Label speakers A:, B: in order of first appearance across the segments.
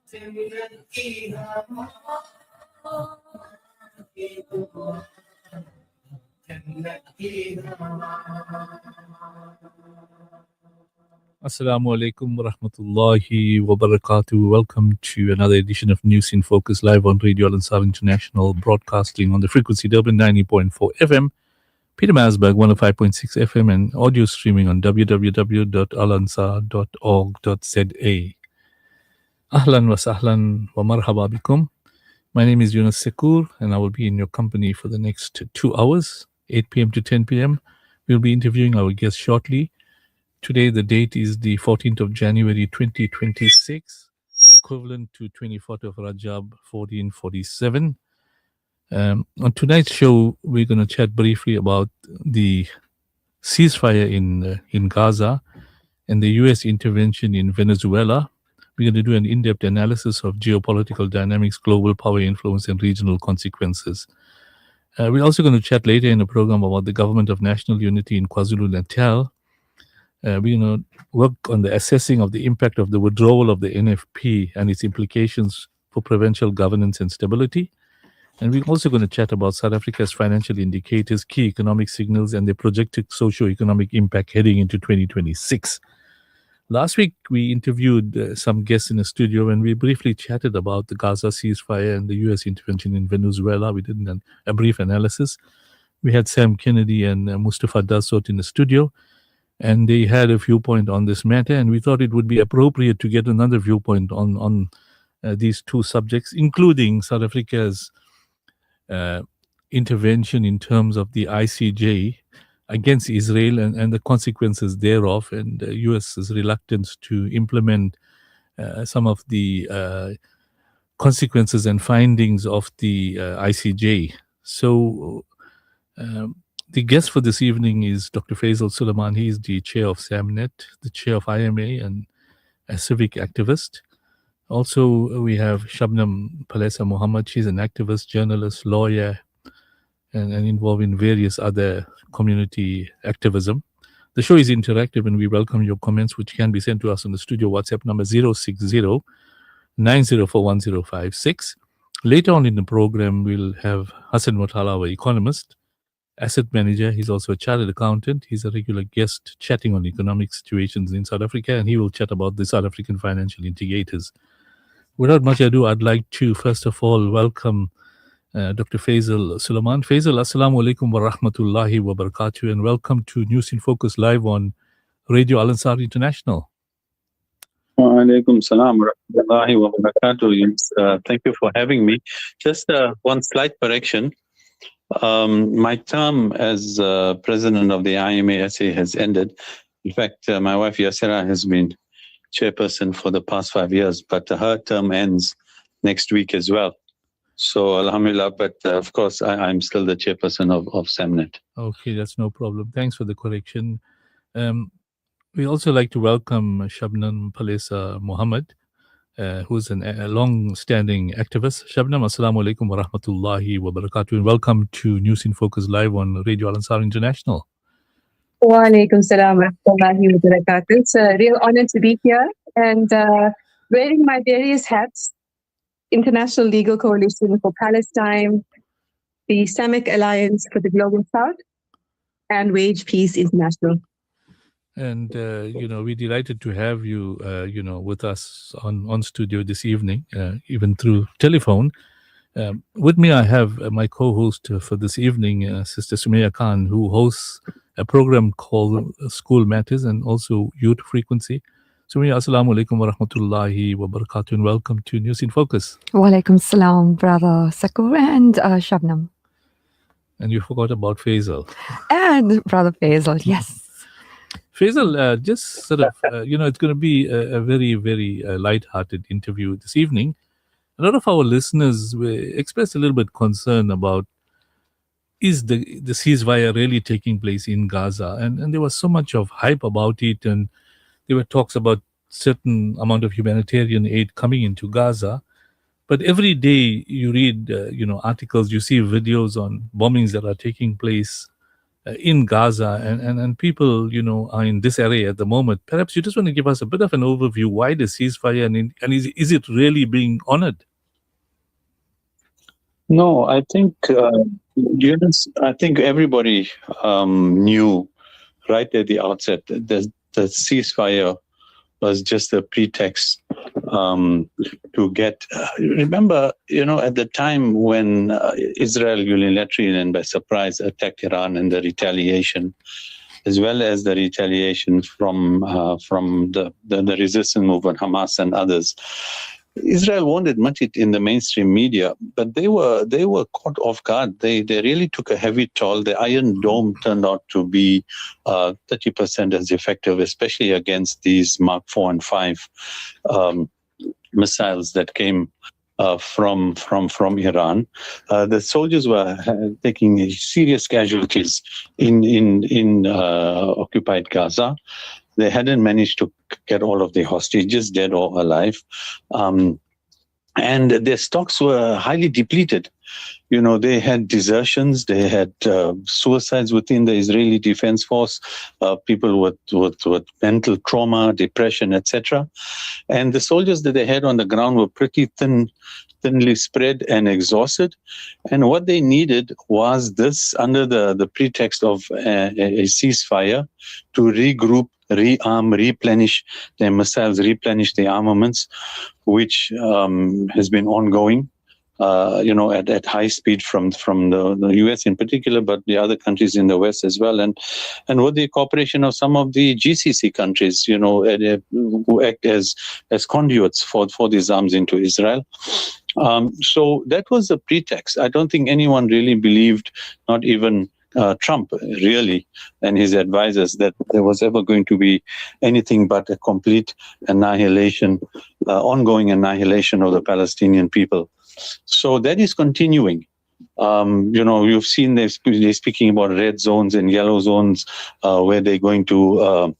A: Assalamu alaikum wa rahmatullahi wa barakatuh. Welcome to another edition of News in Focus live on Radio Al Ansar International, broadcasting on the frequency Durban 90.4 FM, Peter Marsburg 105.6 FM, and audio streaming on www.alansar.org.za. Ahlan wa sahlan wa marhaba bikum. My name is Yunus Sacoor, and I will be in your company for the next 2 hours, 8 p.m. to 10 p.m. We'll be interviewing our guest shortly. Today, the date is the 14th of January 2026, equivalent to 24th of Rajab 1447. On tonight's show, we're going to chat briefly about the ceasefire in Gaza and the U.S. intervention in Venezuela. We're going to do an in-depth analysis of geopolitical dynamics, global power influence, and regional consequences. We're also going to chat later in the program about the Government of National Unity in KwaZulu-Natal. We're going to work on the assessing of the impact of the withdrawal of the NFP and its implications for provincial governance and stability. And we're also going to chat about South Africa's financial indicators, key economic signals, and their projected socio-economic impact heading into 2026. Last week, we interviewed some guests in the studio and we briefly chatted about the Gaza ceasefire and the U.S. intervention in Venezuela. We did a brief analysis. We had Sam Kennedy and Mustafa Dassot in the studio, and they had a viewpoint on this matter, and we thought it would be appropriate to get another viewpoint on these two subjects, including South Africa's intervention in terms of the ICJ against Israel and the consequences thereof, and the US's reluctance to implement some of the consequences and findings of the ICJ. So the guest for this evening is Dr. Faisal Suleiman. He is the chair of SAMNet, the chair of IMA, and a civic activist. Also, we have Shabnam Palesa Muhammad. She's an activist, journalist, lawyer, and involved in various other community activism. The show is interactive, and we welcome your comments, which can be sent to us on the studio WhatsApp number 060 90411056. Later on in the program, we'll have Hassan Mutala, our economist, asset manager. He's also a chartered accountant. He's a regular guest chatting on economic situations in South Africa, and he will chat about the South African financial indicators. Without much ado, I'd like to first of all welcome Dr. Faisal Suleiman. Faisal, assalamu alaikum wa rahmatullahi wa barakatuh, and welcome to News in Focus live on Radio Al Ansar International.
B: Wa alaikum salam wa rahmatullahi wa barakatuh. Thank you for having me. Just one slight correction. My term as president of the IMA SA has ended. In fact, my wife Yasira has been chairperson for the past 5 years, but her term ends next week as well. So alhamdulillah, but of course I'm still the chairperson of SAMNet.
A: Okay, that's no problem. Thanks for the correction. We also like to welcome Shabnam Palesa Muhammad, who's a long-standing activist. Shabnam, assalamu alaikum wa rahmatullahi wa barakatuh, and welcome to News in Focus live on Radio Al Ansar International.
C: Wa alaikum salam wa rahmatullahi wa barakatuh. It's a real honor to be here and wearing my various hats: International Legal Coalition for Palestine, the Islamic Alliance for the Global South, and Wage Peace International.
A: And, we're delighted to have you, with us on studio this evening, even through telephone. With me, I have my co-host for this evening, Sister Sumaya Khan, who hosts a program called School Matters and also Youth Frequency. Sumaya, assalamu alaikum wa rahmatullahi wa barakatuh, and welcome to News in Focus.
D: Wa alaikum salam, brother Sacoor and Shabnam.
A: And you forgot about Faisal.
D: And brother Faisal, yes.
A: Faisal, just sort of, it's going to be a very, very light-hearted interview this evening. A lot of our listeners expressed a little bit concern about, is the ceasefire really taking place in Gaza? And there was so much of hype about it, and there were talks about certain amount of humanitarian aid coming into Gaza. But every day you read, articles, you see videos on bombings that are taking place in Gaza, and people, are in this area at the moment. Perhaps you just want to give us a bit of an overview. Why the ceasefire, and is it really being honored?
B: No, I think, Yunus, I think everybody knew right at the outset that the ceasefire was just a pretext to get. Remember, at the time when Israel unilaterally and by surprise attacked Iran, and the retaliation, as well as the retaliation from the resistance movement, Hamas and others. Israel wanted much it in the mainstream media, but they were caught off guard. They really took a heavy toll. The Iron Dome turned out to be 30% as effective, especially against these Mark 4 and 5 missiles that came from Iran. The soldiers were taking serious casualties in occupied Gaza. They hadn't managed to get all of the hostages, dead or alive. And their stocks were highly depleted. They had desertions, they had suicides within the Israeli Defense Force, people with mental trauma, depression, etc. And the soldiers that they had on the ground were pretty thinly spread and exhausted. And what they needed was this, under the pretext of a ceasefire, to regroup, rearm, replenish their missiles, replenish their armaments, which has been ongoing, at high speed from the US in particular, but the other countries in the West as well, and with the cooperation of some of the GCC countries, who act as conduits for these arms into Israel. So that was the pretext. I don't think anyone really believed, not even Trump really, and his advisors, that there was ever going to be anything but a complete annihilation, ongoing annihilation of the Palestinian people. So that is continuing. You've seen they're speaking about red zones and yellow zones, where they're going to,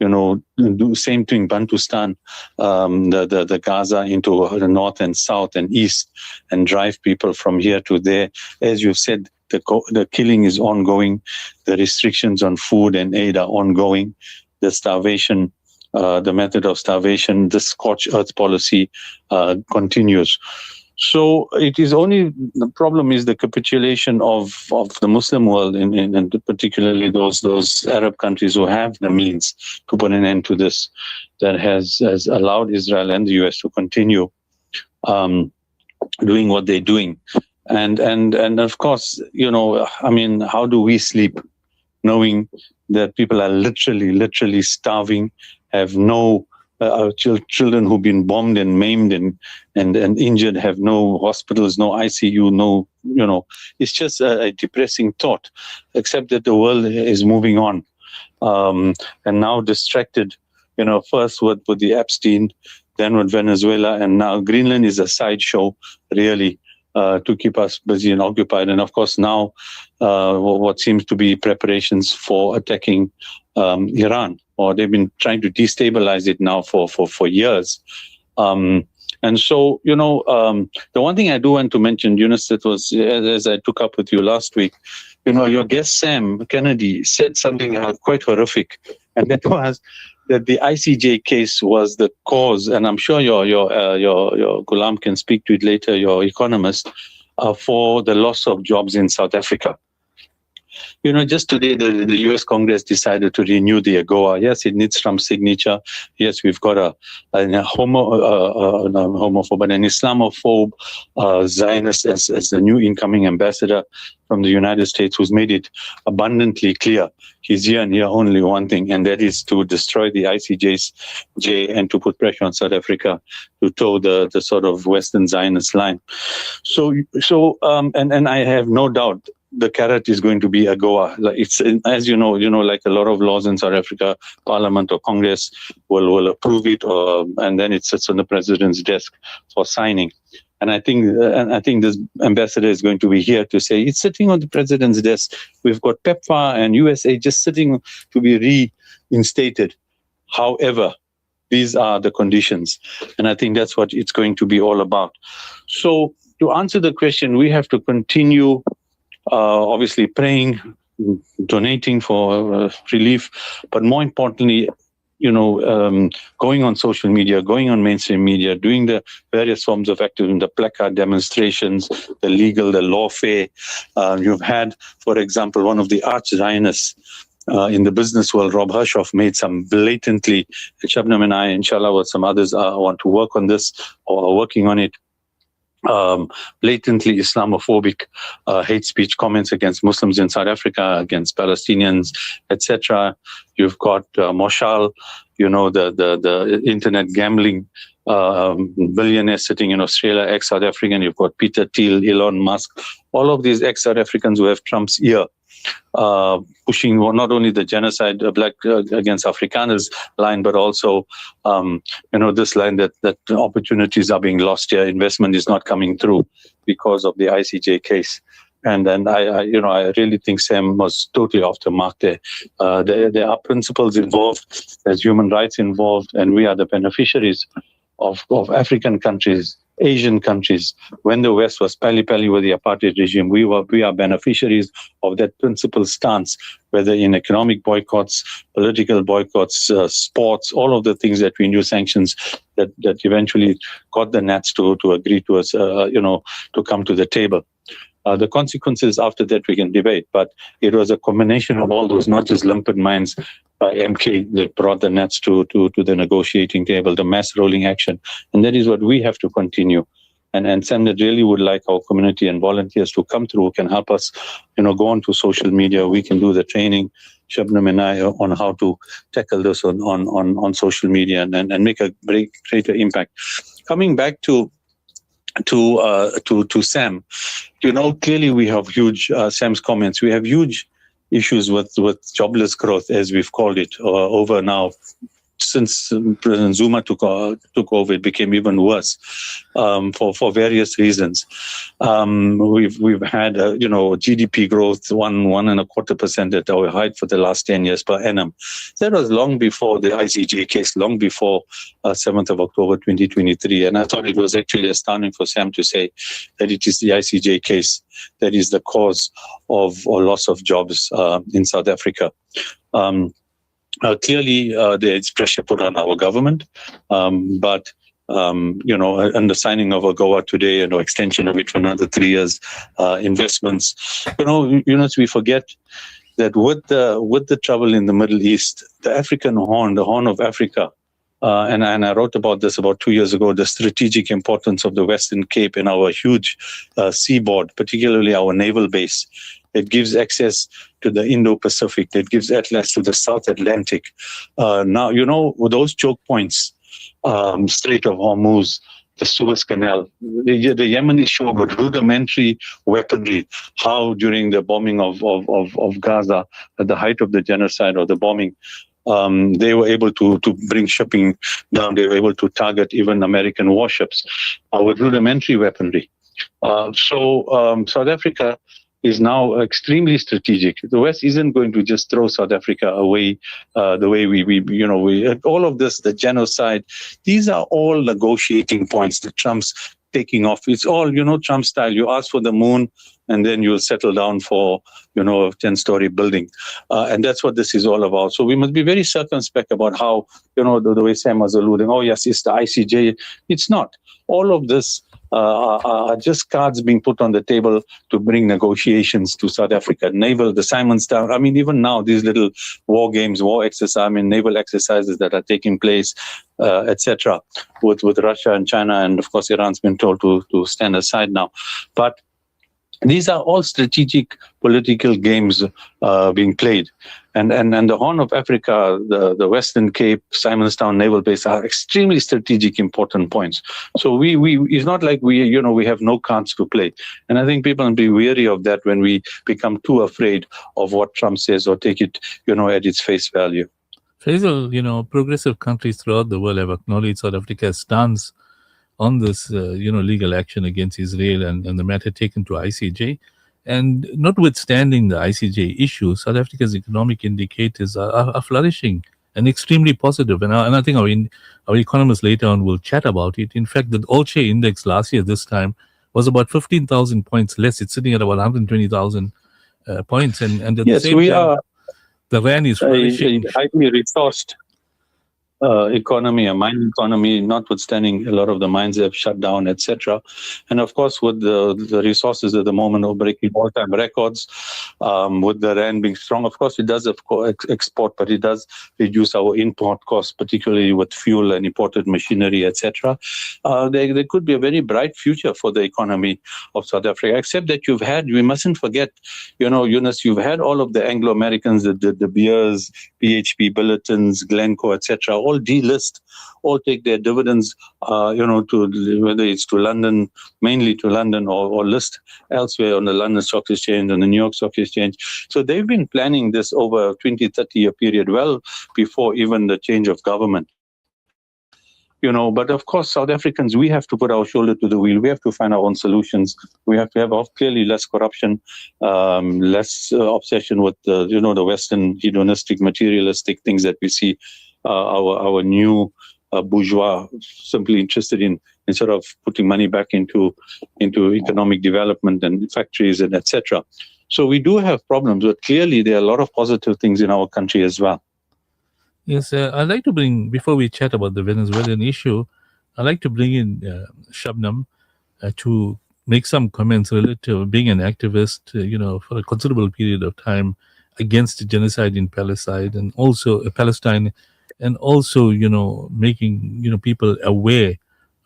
B: do same thing, Bantustan, the Gaza into the north and south and east, and drive people from here to there. As you've said, the killing is ongoing. The restrictions on food and aid are ongoing. The starvation, the method of starvation, the scorched earth policy continues. So it is only, the problem is the capitulation of the Muslim world, and particularly those Arab countries who have the means to put an end to this, that has allowed Israel and the US to continue doing what they're doing. And of course, how do we sleep knowing that people are literally starving, have no children who've been bombed and maimed and injured, have no hospitals, no ICU, no, it's just a depressing thought, except that the world is moving on. And now distracted, first with the Epstein, then with Venezuela, and now Greenland is a sideshow, really, to keep us busy and occupied. And of course now what seems to be preparations for attacking Iran, or they've been trying to destabilize it now for years. And so, the one thing I do want to mention, Yunus, that was, as I took up with you last week, your guest Sam Kennedy said something quite horrific, and that was that the ICJ case was the cause, and I'm sure your Ghulam can speak to it later, your economist, for the loss of jobs in South Africa. Just today, the US Congress decided to renew the AGOA. Yes, it needs Trump's signature. Yes, we've got not a homophobe, but an Islamophobe Zionist as the new incoming ambassador from the United States, who's made it abundantly clear he's here and here only one thing, and that is to destroy the ICJ and to put pressure on South Africa to toe the sort of Western Zionist line. So and I have no doubt the carrot is going to be AGOA. It's, as you know, like a lot of laws in South Africa, Parliament or Congress will approve it, and then it sits on the president's desk for signing. And I think this ambassador is going to be here to say it's sitting on the president's desk. We've got PEPFAR and USA just sitting to be reinstated. However, these are the conditions, and I think that's what it's going to be all about. So to answer the question, we have to continue obviously praying donating for relief, but more importantly, going on social media, going on mainstream media, doing the various forms of activism, the placard demonstrations, the lawfare. You've had, for example, one of the arch-Zionists in the business world, Rob Hershoff, made some blatantly, and Shabnam and I, inshallah, with some others, want to work on this or are working on it. Blatantly Islamophobic hate speech comments against Muslims in South Africa, against Palestinians, etc. You've got Moshal, the internet gambling billionaire sitting in Australia, ex-South African. You've got Peter Thiel, Elon Musk, all of these ex-South Africans who have Trump's ear, pushing not only the genocide black against Afrikaners line, but also this line that opportunities are being lost here, investment is not coming through because of the ICJ case. And I really think Sam was totally off the mark there. There are principles involved, there's human rights involved, and we are the beneficiaries of African countries, Asian countries. When the West was pally-pally with the apartheid regime, we are beneficiaries of that principled stance, whether in economic boycotts, political boycotts, sports, all of the things that we knew, sanctions that eventually got the Nats to agree to us, to come to the table. The consequences after that we can debate, but it was a combination of all those, not just limpid minds by MK, that brought the Nats to the negotiating table, the mass rolling action. And that is what we have to continue. And Sam, that really would like our community and volunteers to come through, can help us, go onto social media. We can do the training, Shabnam and I, on how to tackle this on social media and make a greater impact. Coming back to Sam, clearly we have huge, Sam's comments, we have huge issues with jobless growth, as we've called it, over now. Since President Zuma took over, it became even worse for various reasons. We've had GDP growth 1.25% at our height for the last 10 years per annum. That was long before the ICJ case, long before 7th of October 2023. And I thought it was actually astounding for Sam to say that it is the ICJ case that is the cause of or loss of jobs in South Africa. Clearly, there is pressure put on our government, but and the signing of AGOA today and extension of it for another 3 years, investments. Yunus, we forget that with the trouble in the Middle East, the African Horn, the Horn of Africa, and I wrote about this about 2 years ago, the strategic importance of the Western Cape and our huge seaboard, particularly our naval base. It gives access to the Indo-Pacific. It gives access to the South Atlantic. Now, those choke points, Strait of Hormuz, the Suez Canal, the Yemeni shogun, rudimentary weaponry, how during the bombing of Gaza, at the height of the genocide or the bombing, they were able to bring shipping down. They were able to target even American warships with rudimentary weaponry. So South Africa is now extremely strategic. The West isn't going to just throw South Africa away the way we all of this, the genocide, these are all negotiating points. The Trump's taking off. It's all, Trump style. You ask for the moon and then you'll settle down for, a 10-story building. And that's what this is all about. So we must be very circumspect about how, the way Sam was alluding, oh yes, it's the ICJ. It's not. All of this are just cards being put on the table to bring negotiations to South Africa. Naval, the Simon's Tower. I mean, even now, these little war games, war exercises, naval exercises that are taking place, etc., with Russia and China, and of course, Iran's been told to stand aside now. But these are all strategic political games being played. And the Horn of Africa, the Western Cape, Simonstown Naval Base are extremely strategic, important points. So we it's not like we have no cards to play. And I think people will be wary of that when we become too afraid of what Trump says or take it, at its face value.
A: Faisal, progressive countries throughout the world have acknowledged South Africa's stance on this, legal action against Israel and the matter taken to ICJ. And notwithstanding the ICJ issue, South Africa's economic indicators are flourishing and extremely positive. And I think our economists later on will chat about it. In fact, the All-Share Index last year, this time, was about 15,000 points less. It's sitting at about 120,000 points, and at the
B: Yes,
A: same
B: we
A: time,
B: are
A: the rand is
B: a
A: flourishing.
B: highly resourced economy, a mining economy, notwithstanding a lot of the mines have shut down, etc. And of course, with the resources at the moment are breaking all-time records, with the rand being strong, of course, it does export, but it does reduce our import costs, particularly with fuel and imported machinery, etc. There could be a very bright future for the economy of South Africa, except that we mustn't forget, Yunus, you've had all of the Anglo-Americans, the beers, PHP, Billetons, Glencoe, etc., all delist, all take their dividends, to whether it's to London, mainly to London, or list elsewhere on the London Stock Exchange and the New York Stock Exchange. So they've been planning this over a 20, 30-year period, well before even the change of government. But of course, South Africans, we have to put our shoulder to the wheel. We have to find our own solutions. We have to have clearly less corruption, less obsession with the Western hedonistic, materialistic things that we see our new bourgeois simply interested in, instead of putting money back into economic development and factories and etc. So we do have problems, but clearly there are a lot of positive things in our country as well.
A: Yes, I'd like to before we chat about the Venezuelan issue, I'd like to bring in Shabnam to make some comments related to being an activist, for a considerable period of time against genocide in Palestine, and also making people aware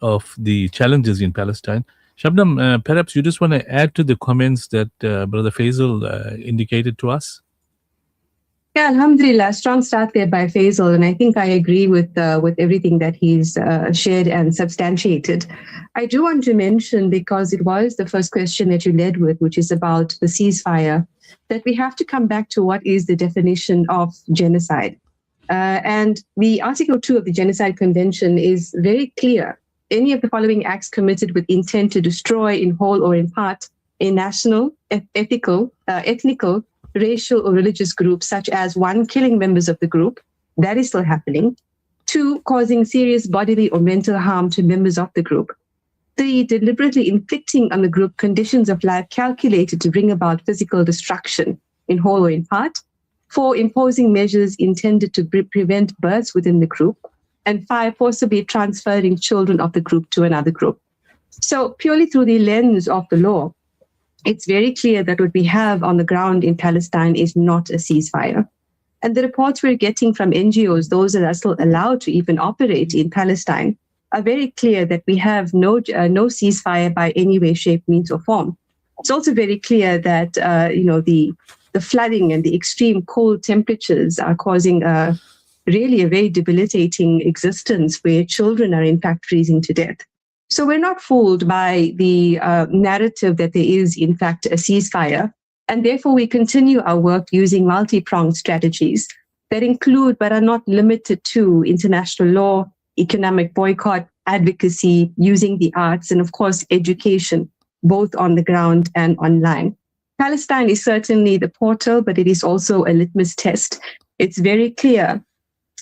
A: of the challenges in Palestine. Shabnam, perhaps you just want to add to the comments that Brother Faisal indicated to us.
C: Yeah, alhamdulillah, strong start there by Faisal, and I think I agree with everything that he's shared and substantiated. I do want to mention, because it was the first question that you led with, which is about the ceasefire, that we have to come back to what is the definition of genocide. And the Article 2 of the Genocide Convention is very clear. Any of the following acts committed with intent to destroy in whole or in part a national, ethnical, racial or religious group, such as 1, killing members of the group, that is still happening. 2, causing serious bodily or mental harm to members of the group. 3, deliberately inflicting on the group conditions of life calculated to bring about physical destruction in whole or in part. 4, imposing measures intended to prevent births within the group. And 5, forcibly transferring children of the group to another group. So purely through the lens of the law, it's very clear that what we have on the ground in Palestine is not a ceasefire. And the reports we're getting from NGOs, those that are still allowed to even operate in Palestine, are very clear that we have no ceasefire by any way, shape, means, or form. It's also very clear that the flooding and the extreme cold temperatures are causing really a very debilitating existence where children are in fact freezing to death. So we're not fooled by the narrative that there is, in fact, a ceasefire. And therefore, we continue our work using multi-pronged strategies that include, but are not limited to, international law, economic boycott, advocacy, using the arts, and of course, education, both on the ground and online. Palestine is certainly the portal, but it is also a litmus test. It's very clear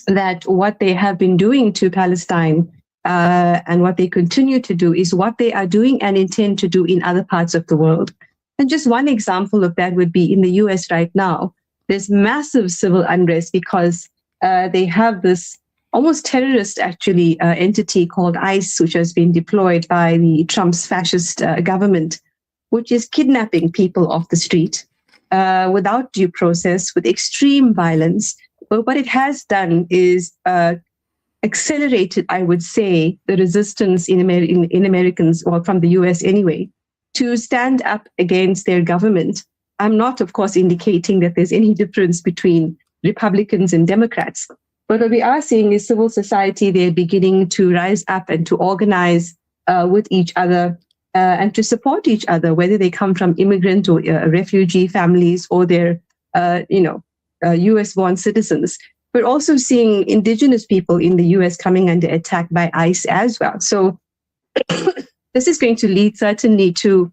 C: that what they have been doing to Palestine and what they continue to do is what they are doing and intend to do in other parts of the world. And just one example of that would be in the US right now. There's massive civil unrest because they have this almost terrorist, actually, entity called ICE, which has been deployed by the Trump's fascist government, which is kidnapping people off the street without due process, with extreme violence. But what it has done is accelerated, I would say, the resistance in Americans, or from the US anyway, to stand up against their government. I'm not, of course, indicating that there's any difference between Republicans and Democrats. But what we are seeing is civil society, they're beginning to rise up and to organize with each other and to support each other, whether they come from immigrant or refugee families or they're, US-born citizens. We're also seeing indigenous people in the US coming under attack by ICE as well. So this is going to lead certainly to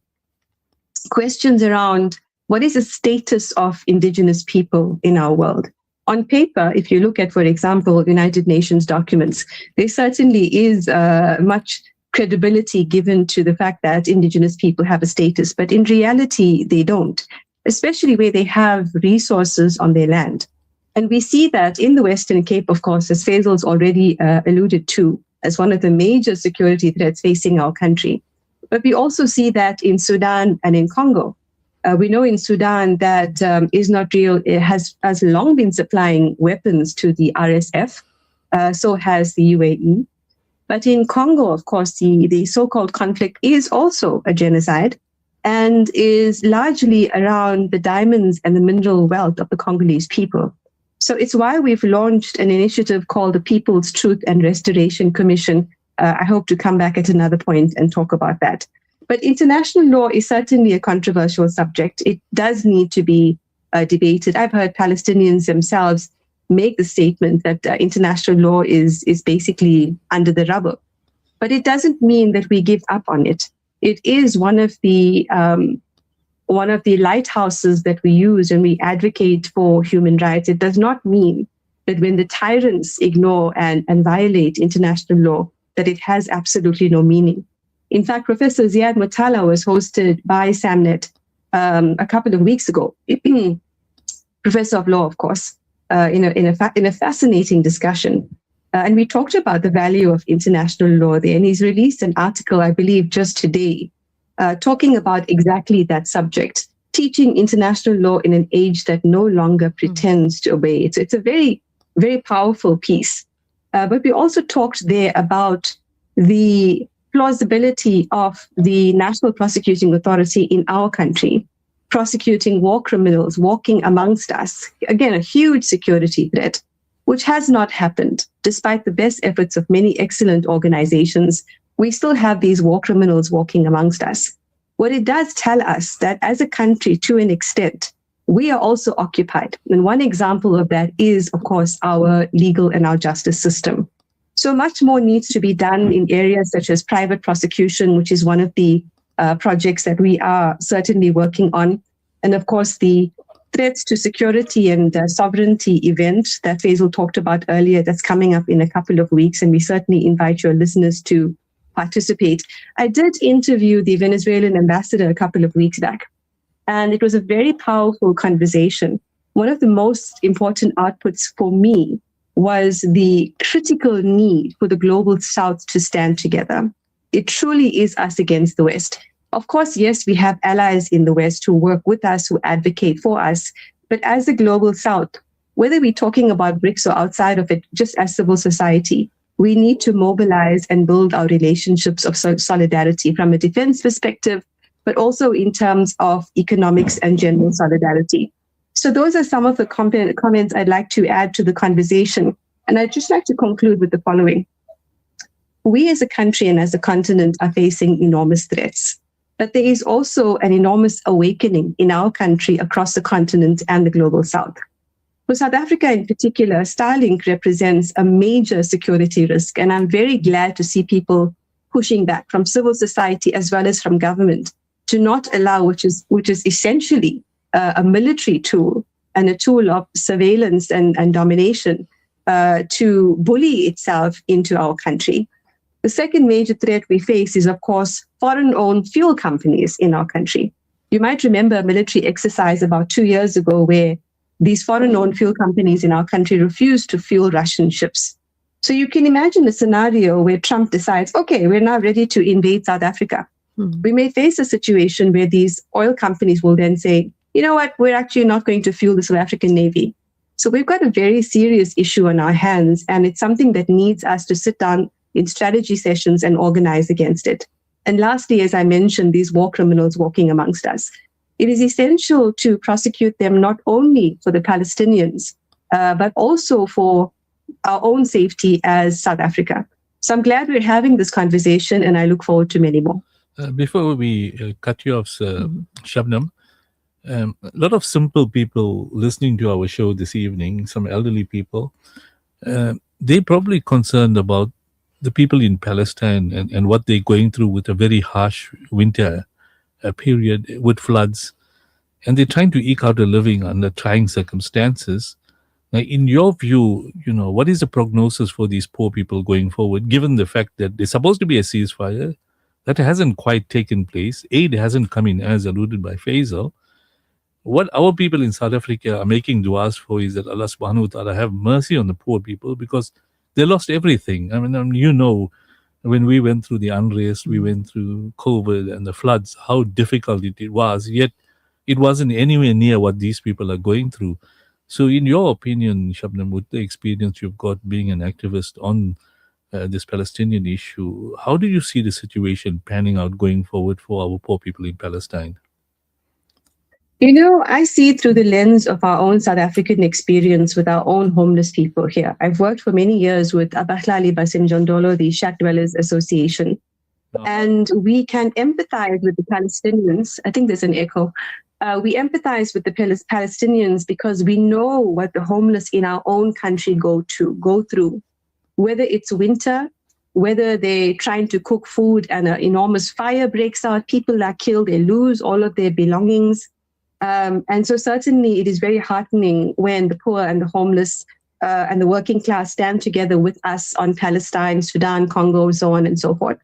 C: questions around what is the status of indigenous people in our world. On paper, if you look at, for example, United Nations documents, there certainly is much credibility given to the fact that indigenous people have a status, but in reality, they don't. especially where they have resources on their land. And we see that in the Western Cape, of course, as Faisal's already alluded to, as one of the major security threats facing our country. But we also see that in Sudan and in Congo. We know in Sudan that it has long been supplying weapons to the RSF, so has the UAE. But in Congo, of course, the so-called conflict is also a genocide and is largely around the diamonds and the mineral wealth of the Congolese people. So it's why we've launched an initiative called the People's Truth and Restoration Commission. I hope to come back at another point and talk about that. But international law is certainly a controversial subject. It does need to be debated. I've heard Palestinians themselves make the statement that international law is basically under the rubber. But it doesn't mean that we give up on it. It is one of the lighthouses that we use when we advocate for human rights. It does not mean that when the tyrants ignore and violate international law, that it has absolutely no meaning. In fact, Professor Ziad Mutala was hosted by SAMNET a couple of weeks ago, professor of law, of course, in a fascinating discussion. And we talked about the value of international law there. And he's released an article, I believe, just today, talking about exactly that subject, teaching international law in an age that no longer pretends to obey it. So it's a very, very powerful piece. But we also talked there about the plausibility of the National Prosecuting Authority in our country prosecuting war criminals walking amongst us. Again, a huge security threat, which has not happened. Despite the best efforts of many excellent organizations, we still have these war criminals walking amongst us. What it does tell us that as a country, to an extent, we are also occupied. And one example of that is, of course, our legal and our justice system. So much more needs to be done in areas such as private prosecution, which is one of the projects that we are certainly working on. And of course, the threats to security and sovereignty event that Faisal talked about earlier, that's coming up in a couple of weeks. And we certainly invite your listeners to participate. I did interview the Venezuelan ambassador a couple of weeks back, and it was a very powerful conversation. One of the most important outputs for me was the critical need for the global South to stand together. It truly is us against the West. Of course, yes, we have allies in the West who work with us, who advocate for us. But as the global South, whether we're talking about BRICS or outside of it, just as civil society, we need to mobilize and build our relationships of solidarity from a defense perspective, but also in terms of economics and general solidarity. So those are some of the comments I'd like to add to the conversation. And I'd just like to conclude with the following. We as a country and as a continent are facing enormous threats, but there is also an enormous awakening in our country across the continent and the global South. For South Africa in particular, Starlink represents a major security risk, and I'm very glad to see people pushing back from civil society as well as from government to not allow, which is essentially a military tool and a tool of surveillance and domination to bully itself into our country. The second major threat we face is, of course, foreign-owned fuel companies in our country. You might remember a military exercise about 2 years ago where these foreign-owned fuel companies in our country refused to fuel Russian ships. So you can imagine a scenario where Trump decides, okay, we're now ready to invade South Africa. We may face a situation where these oil companies will then say, you know what, we're actually not going to fuel the South African Navy. So we've got a very serious issue on our hands, and it's something that needs us to sit down in strategy sessions and organize against it. And lastly, as I mentioned, these war criminals walking amongst us. It is essential to prosecute them not only for the Palestinians, but also for our own safety as South Africa. So I'm glad we're having this conversation, and I look forward to many more.
A: Before we cut you off, Shabnam, a lot of simple people listening to our show this evening, some elderly people, they're probably concerned about the people in Palestine and what they're going through with a very harsh winter period with floods. And they're trying to eke out a living under trying circumstances. Now, in your view, what is the prognosis for these poor people going forward, given the fact that there's supposed to be a ceasefire that hasn't quite taken place? Aid hasn't come in, as alluded by Faisal. What our people in South Africa are making duas for is that Allah subhanahu wa ta'ala have mercy on the poor people, because they lost everything. I mean, you know, when we went through the unrest, we went through COVID and the floods, how difficult it was, yet it wasn't anywhere near what these people are going through. So in your opinion, Shabnam, with the experience you've got being an activist on this Palestinian issue, how do you see the situation panning out going forward for our poor people in Palestine?
C: You know, I see it through the lens of our own South African experience with our own homeless people here. I've worked for many years with Abahlali Basinjondolo, the Shack Dwellers Association, and we can empathize with the Palestinians. I think there's an echo. We empathize with the Palestinians because we know what the homeless in our own country go through, whether it's winter, whether they're trying to cook food and an enormous fire breaks out, people are killed, they lose all of their belongings. And so certainly it is very heartening when the poor and the homeless and the working class stand together with us on Palestine, Sudan, Congo, so on and so forth.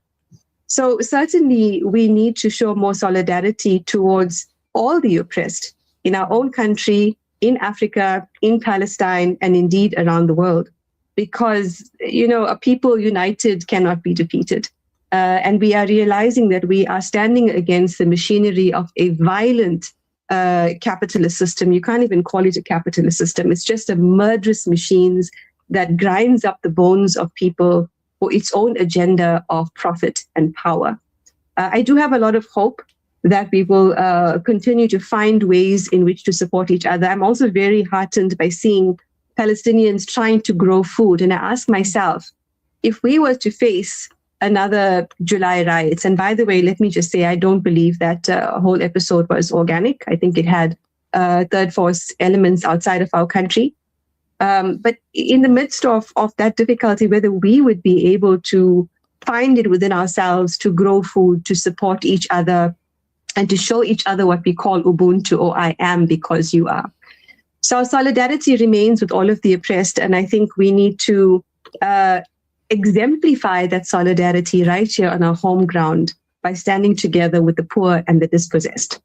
C: So certainly we need to show more solidarity towards all the oppressed in our own country, in Africa, in Palestine, and indeed around the world. Because, you know, a people united cannot be defeated. And we are realizing that we are standing against the machinery of a violent capitalist system. You can't even call it a capitalist system. It's just a murderous machines that grinds up the bones of people for its own agenda of profit and power. I do have a lot of hope that we will continue to find ways in which to support each other. I'm also very heartened by seeing Palestinians trying to grow food. And I ask myself, if we were to face another July riots, and by the way, let me just say, I don't believe that whole episode was organic. I think it had third force elements outside of our country. But in the midst of that difficulty, whether we would be able to find it within ourselves to grow food, to support each other, and to show each other what we call Ubuntu, or I am because you are. So solidarity remains with all of the oppressed, and I think we need to exemplify that solidarity right here on our home ground by standing together with the poor and the dispossessed.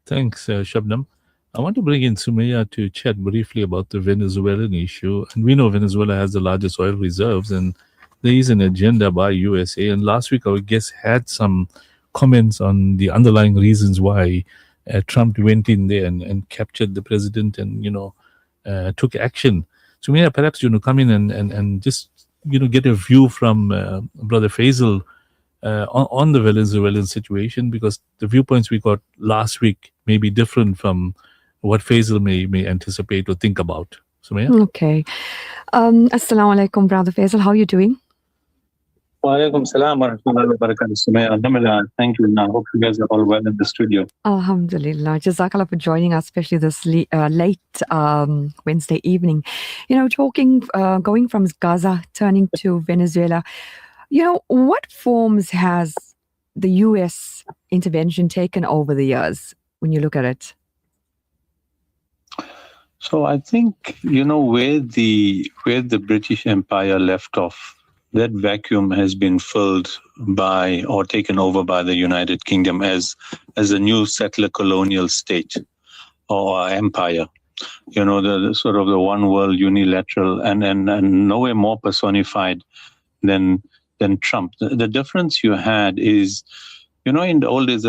A: Thanks, Shabnam. I want to bring in Sumaya to chat briefly about the Venezuelan issue. And we know Venezuela has the largest oil reserves, and there is an agenda by USA. And last week, our guest had some comments on the underlying reasons why Trump went in there and captured the president and, took action. Sumaya, perhaps, come in and just, get a view from Brother Faisal on the Venezuelan situation, because the viewpoints we got last week may be different from what Faisal may anticipate or think about. Sumaya?
D: Okay. Assalamu alaikum, Brother Faisal. How are you doing?
B: Wa alaikum salam wa rahmatullahi wa barakatuh. Sumaya, alhamdulillah. Thank you. I hope you guys are all well in the studio.
D: Alhamdulillah. Jazakallah for joining us, especially this late Wednesday evening. Going from Gaza, turning to Venezuela, what forms has the US intervention taken over the years when you look at it?
B: So I think, where the British Empire left off, that vacuum has been filled by or taken over by the United Kingdom as a new settler colonial state or empire. The sort of the one world unilateral and nowhere more personified than Trump. The difference you had is, in the old days,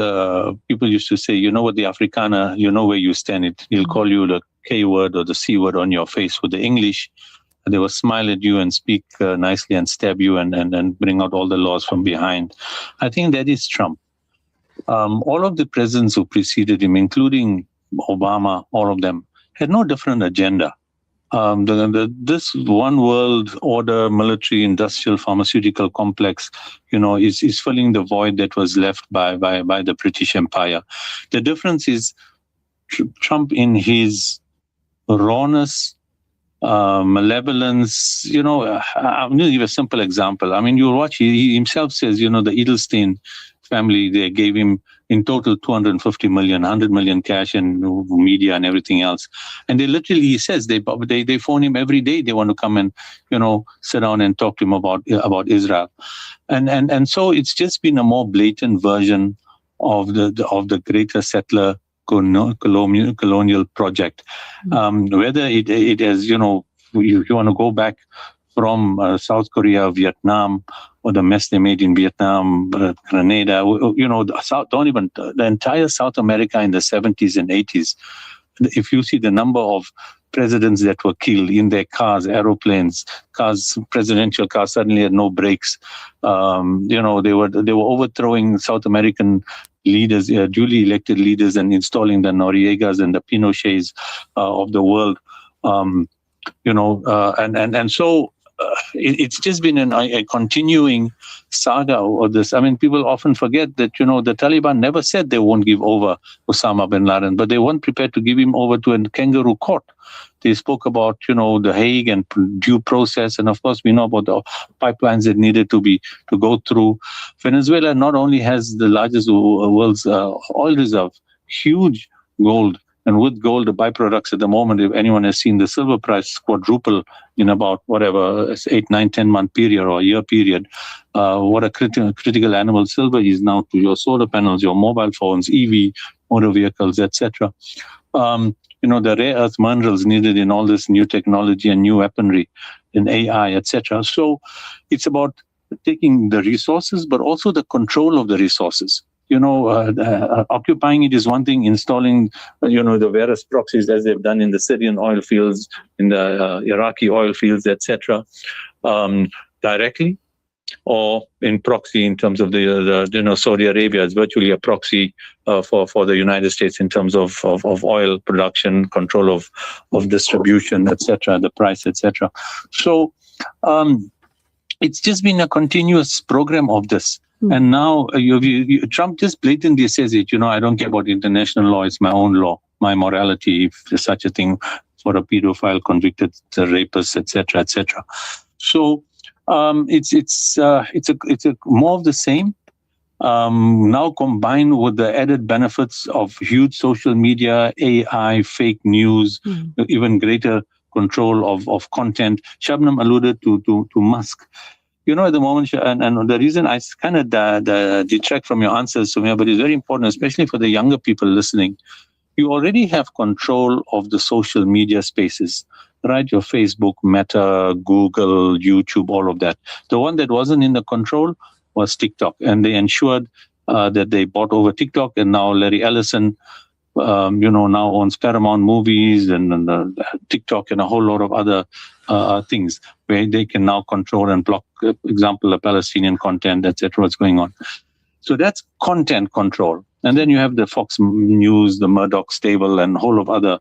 B: people used to say, with the Afrikaner, where you stand. He'll call you the K word or the C word on your face. With the English, they will smile at you and speak nicely and stab you and bring out all the laws from behind. I think that is Trump. All of the presidents who preceded him, including Obama, all of them, had no different agenda. This one world order, military, industrial, pharmaceutical complex, is filling the void that was left by the British Empire. The difference is Trump in his rawness, malevolence. I'm going to give a simple example. I mean, you watch, he himself says, the Edelstein family, they gave him in total 250 million, 100 million cash and media and everything else. And they literally, he says, they phone him every day. They want to come and, sit down and talk to him about Israel. And so it's just been a more blatant version of the greater settler colonial project. Whether it is, you want to go back from South Korea, Vietnam, or the mess they made in Vietnam, Grenada, the entire South America in the 70s and 80s. If you see the number of presidents that were killed in their cars, aeroplanes, cars, presidential cars suddenly had no brakes. They were overthrowing South American leaders, duly elected leaders, and installing the Noriegas and the Pinochets of the world. So it's just been a continuing saga of this. I mean, people often forget that, the Taliban never said they won't give over Osama bin Laden, but they weren't prepared to give him over to a kangaroo court. They spoke about, the Hague and due process. And of course, we know about the pipelines that needed to go through. Venezuela not only has the largest world's oil reserve, huge gold. And with gold, the byproducts at the moment, if anyone has seen the silver price quadruple in about 8, 9, 10 month period or a year period, what a critical animal silver is now to your solar panels, your mobile phones, EV, motor vehicles, etc. The rare earth minerals needed in all this new technology and new weaponry in AI, etc. So it's about taking the resources, but also the control of the resources. Occupying it is one thing, installing, the various proxies as they've done in the Syrian oil fields, in the Iraqi oil fields, etc., directly, or in proxy in terms of the Saudi Arabia is virtually a proxy for the United States in terms of oil production, control of distribution, etc., the price, etc. So it's just been a continuous program of this. And now Trump just blatantly says it, I don't care about international law, it's my own law, my morality, if there's such a thing for a pedophile, convicted rapist, etc., etc. So it's a more of the same. Now combined with the added benefits of huge social media, AI, fake news, even greater control of content. Shabnam alluded to Musk. At the moment, and the reason I kind of detract from your answers, Sumaya, but it's very important, especially for the younger people listening. You already have control of the social media spaces, right? Your Facebook, Meta, Google, YouTube, all of that. The one that wasn't in the control was TikTok, and they ensured that they bought over TikTok, and now Larry Ellison, now owns Paramount Movies and TikTok and a whole lot of other things where they can now control and block, example, the Palestinian content, etc. What's going on. So that's content control. And then you have the Fox News, the Murdoch stable, and a whole of other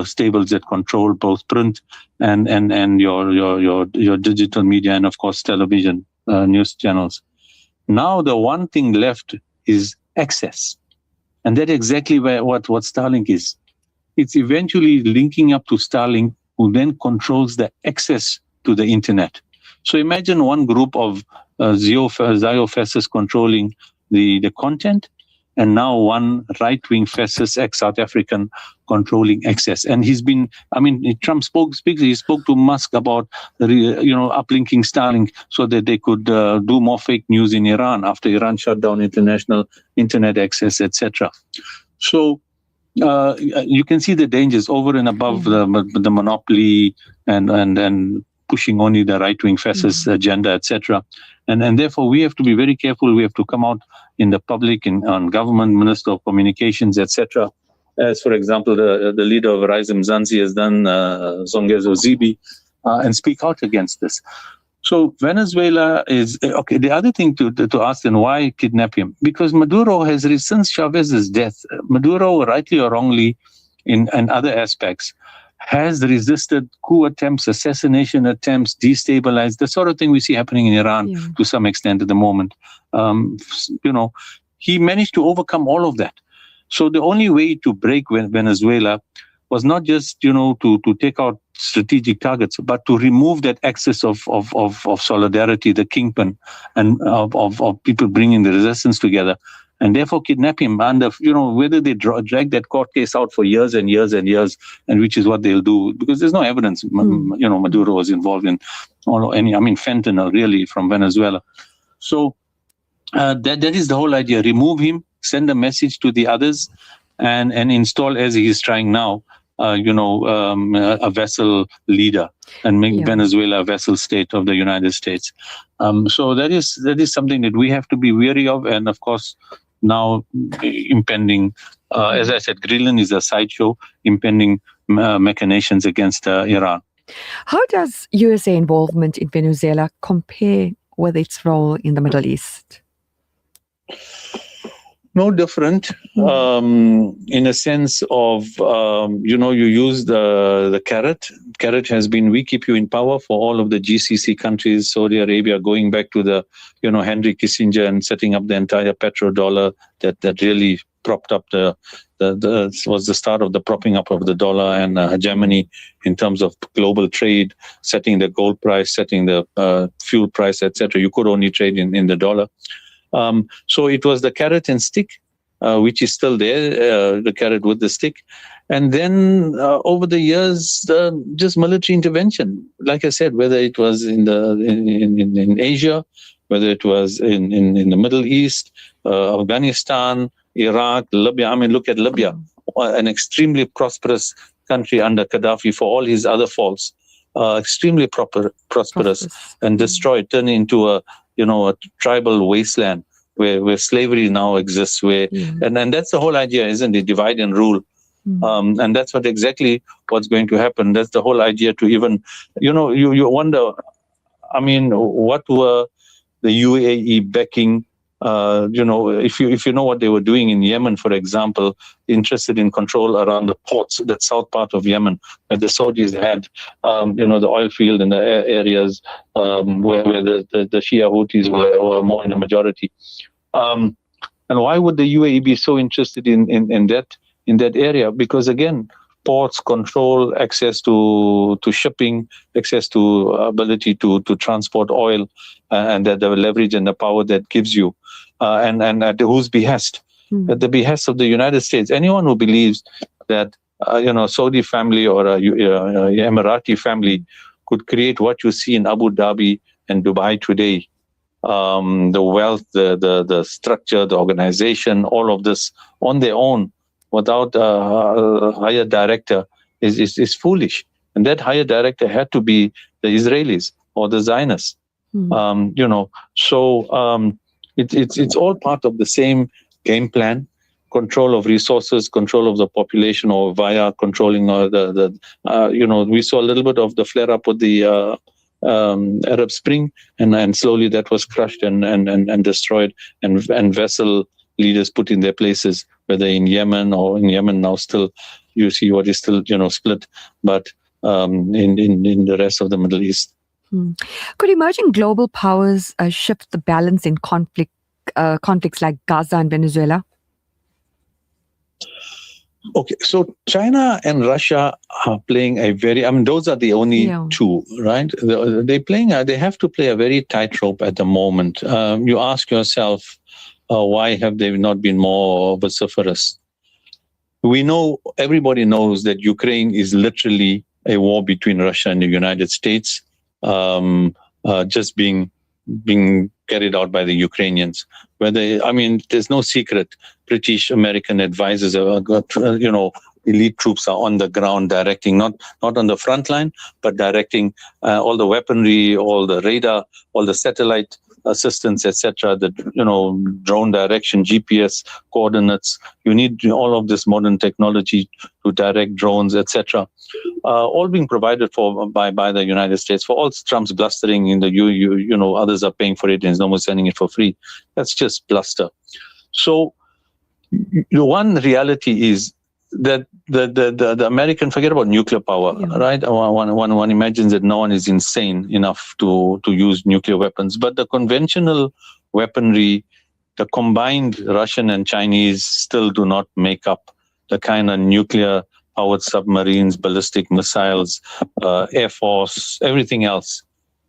B: stables that control both print and your digital media, and of course television news channels. Now the one thing left is access. And that's exactly what Starlink is. It's eventually linking up to Starlink, who then controls the access to the internet. So imagine one group of Zio-fascists controlling the content, and now one right-wing fascist ex-South African controlling access. And Trump spoke to Musk about, uplinking Starlink so that they could do more fake news in Iran after Iran shut down international internet access, etc. So you can see the dangers over and above the monopoly and pushing only the right-wing fascist agenda, etc. And therefore, we have to be very careful. We have to come out in the public, on government, Minister of Communications, etc. As, for example, the leader of Rise Mzansi has done, Zongezo Zibi, and speak out against this. So Venezuela is, okay, the other thing to ask, then, why kidnap him? Because Maduro has, since Chavez's death, Maduro, rightly or wrongly, in other aspects, has resisted coup attempts, assassination attempts, destabilized, the sort of thing we see happening in Iran to some extent at the moment. He managed to overcome all of that. So the only way to break Venezuela was not just, to take out strategic targets, but to remove that excess of solidarity, the kingpin, and of people bringing the resistance together. And therefore kidnap him under, whether they drag that court case out for years and years and years, and which is what they'll do, because there's no evidence, Maduro was involved in fentanyl really from Venezuela. So that is the whole idea. Remove him, send a message to the others, and install, as he is trying now, a vessel leader and make Venezuela a vessel state of the United States. So that is something that we have to be wary of, and of course now impending. As I said, Greenland is a sideshow, impending machinations against Iran.
D: How does USA involvement in Venezuela compare with its role in the Middle East?
B: No different, in a sense of, you use the carrot. Carrot has been, we keep you in power for all of the GCC countries, Saudi Arabia, going back to the, Henry Kissinger and setting up the entire petrodollar that really propped up was the start of the propping up of the dollar and hegemony in terms of global trade, setting the gold price, setting the fuel price, etc. You could only trade in the dollar. So it was the carrot and stick, which is still there, the carrot with the stick. And then over the years, just military intervention. Like I said, whether it was in Asia, whether it was in the Middle East, Afghanistan, Iraq, Libya. I mean, look at Libya, an extremely prosperous country under Gaddafi for all his other faults, extremely prosperous and destroyed, turning into a tribal wasteland where slavery now exists, and that's the whole idea, isn't it? Divide and rule. And that's exactly what's going to happen. That's the whole idea to even, you wonder, I mean, what were the UAE backing? If you know what they were doing in Yemen, for example, interested in control around the ports, that south part of Yemen, where the Saudis had, the oil field and the areas where the Shia Houthis were more in the majority. And why would the UAE be so interested in that area? Because again, ports, control, access to shipping, access to ability to transport oil, and the leverage and the power that gives you, and at whose behest? At the behest of the United States. Anyone who believes that Saudi family or Emirati family could create what you see in Abu Dhabi and Dubai today, the wealth, the structure, the organization, all of this on their own, without a higher director, is foolish. And that higher director had to be the Israelis or the Zionists. It's all part of the same game plan: control of resources, control of the population, or via controlling we saw a little bit of the flare up with the Arab Spring, and slowly that was crushed and destroyed, and vessel leaders put in their places, whether in Yemen now still you see what is still split, but in the rest of the Middle East.
D: Could emerging global powers shift the balance in conflicts like Gaza and Venezuela?
B: Okay, so China and Russia are playing those are the only two, right? They have to play a very tightrope at the moment. You ask yourself, why have they not been more vociferous? Everybody knows that Ukraine is literally a war between Russia and the United States, just being carried out by the Ukrainians. There's no secret. British, American advisors, elite troops are on the ground directing, not on the front line, but directing all the weaponry, all the radar, all the satellite assistance, etc. The drone direction, GPS coordinates. You need all of this modern technology to direct drones, etc. All being provided for by the United States. For all Trump's blustering in the others are paying for it and he's almost sending it for free. That's just bluster. So the one reality is that the American, forget about nuclear power, right? One imagines that no one is insane enough to use nuclear weapons, but the conventional weaponry, the combined Russian and Chinese, still do not make up the kind of nuclear powered submarines, ballistic missiles, air force, everything else,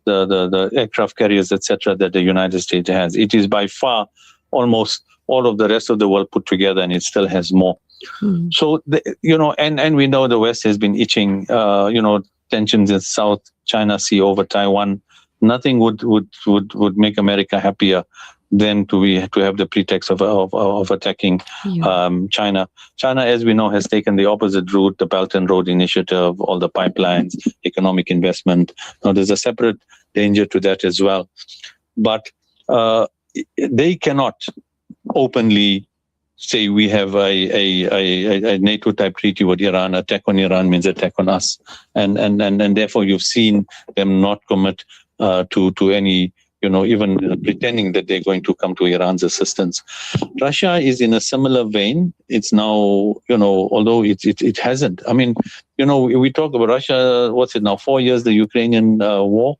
B: the aircraft carriers, etc., that the United States has. It is by far almost all of the rest of the world put together, and it still has more. So, and we know the West has been itching, tensions in South China Sea over Taiwan. Nothing would make America happier than to have the pretext of attacking China. China, as we know, has taken the opposite route, the Belt and Road Initiative, all the pipelines, economic investment. Now, there's a separate danger to that as well. But they cannot openly say we have a NATO type treaty with Iran. Attack on Iran means attack on us, and therefore you've seen them not commit to any, even pretending that they're going to come to Iran's assistance. Russia is in a similar vein. It's now, although it hasn't. I mean, we talk about Russia. What's it now? 4 years the Ukrainian war.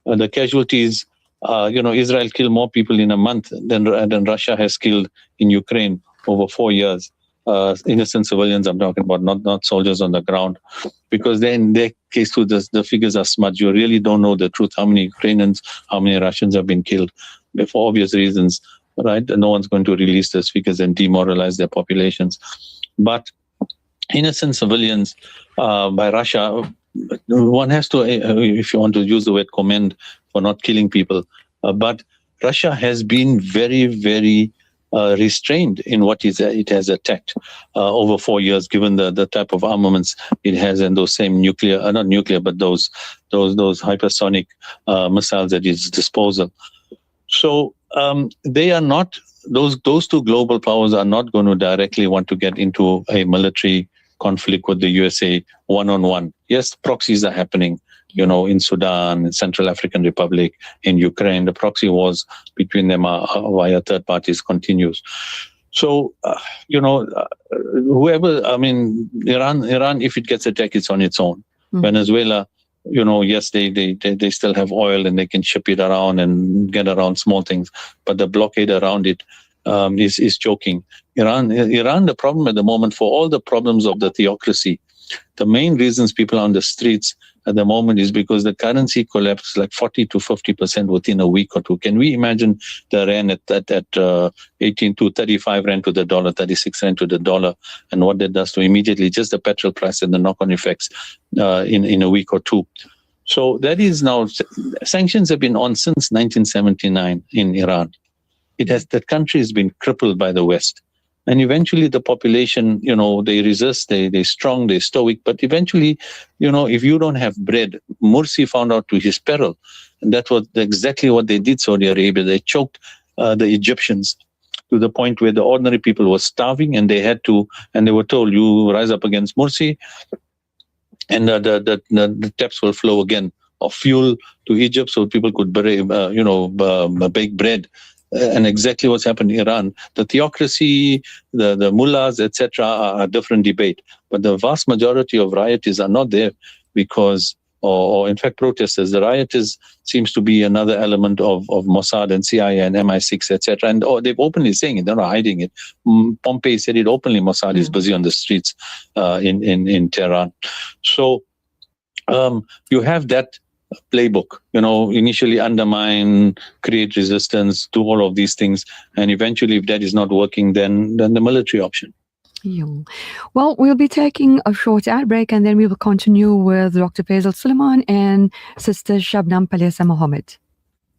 B: The casualties. Israel killed more people in a month than Russia has killed in Ukraine over 4 years. Innocent civilians, I'm talking about, not soldiers on the ground, because then in their case too, the figures are smudged. You really don't know the truth, how many Ukrainians, how many Russians have been killed, for obvious reasons, right? No one's going to release those figures and demoralize their populations. But innocent civilians by Russia, one has to, if you want to use the word, commend for not killing people. But Russia has been very, very restrained in what it has attacked over 4 years, given the type of armaments it has and those same nuclear, not nuclear, but those hypersonic missiles at its disposal. So they are not, those two global powers are not going to directly want to get into a military conflict with the USA one-on-one. Yes, proxies are happening, in Sudan, in Central African Republic, in Ukraine. The proxy wars between them via third parties continues. So, whoever, I mean, Iran, if it gets attacked, it's on its own. Venezuela, yes, they still have oil and they can ship it around and get around small things, but the blockade around it is choking. Iran, the problem at the moment, for all the problems of the theocracy, the main reasons people are on the streets at the moment is because the currency collapsed like 40 to 50% within a week or two. Can we imagine the rand at 18 to 35 rand to the dollar, 36 rand to the dollar, and what that does to immediately just the petrol price and the knock-on effects in a week or two? So that is now, sanctions have been on since 1979 in Iran. That country has been crippled by the West. And eventually the population, they resist, they're strong, they're stoic, but eventually, if you don't have bread, Morsi found out to his peril. And that was exactly what they did, Saudi Arabia. They choked the Egyptians to the point where the ordinary people were starving, and they were told, you rise up against Morsi, and the taps will flow again of fuel to Egypt so people could bake bread. And exactly what's happened in Iran. The theocracy, the mullahs, etc., are a different debate. But the vast majority of rioters are not there because, or in fact protesters. The rioters seems to be another element of Mossad and CIA and MI6, etc. And they've openly saying it, they're not hiding it. Pompey said it openly, Mossad is busy on the streets in Tehran. So you have that playbook, initially undermine, create resistance, do all of these things, and eventually if that is not working, then the military option.
D: Yeah. Well, we'll be taking a short ad break and then we will continue with Dr. Faisal Suleiman and Sister Shabnam Palesa Mohammed.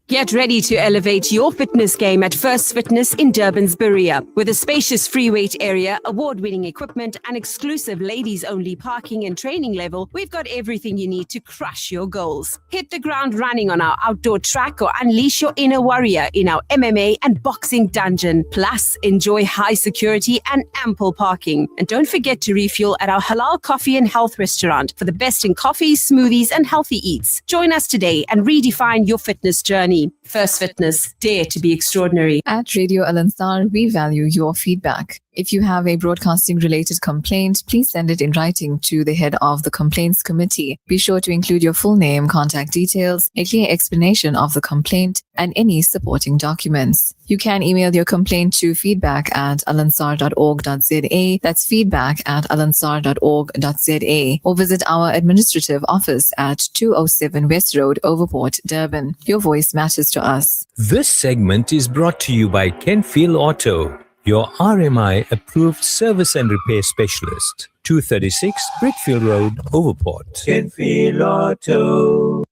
E: Get ready to elevate your fitness game at First Fitness in Durban's Berea. With a spacious free weight area, award-winning equipment, and exclusive ladies-only parking and training level, we've got everything you need to crush your goals. Hit the ground running on our outdoor track or unleash your inner warrior in our MMA and boxing dungeon. Plus, enjoy high security and ample parking. And don't forget to refuel at our halal coffee and health restaurant for the best in coffees, smoothies, and healthy eats. Join us today and redefine your fitness journey. First Fitness, dare to be extraordinary.
F: At Radio Al Ansar, we value your feedback. If you have a broadcasting-related complaint, please send it in writing to the head of the Complaints Committee. Be sure to include your full name, contact details, a clear explanation of the complaint, and any supporting documents. You can email your complaint to feedback@alansar.org.za. That's feedback@alansar.org.za. Or visit our administrative office at 207 West Road, Overport, Durban. Your voice matters to us.
G: This segment is brought to you by Kenfield Auto, your RMI approved service and repair specialist. 236 Brickfield Road, Overport. Kenfield Auto.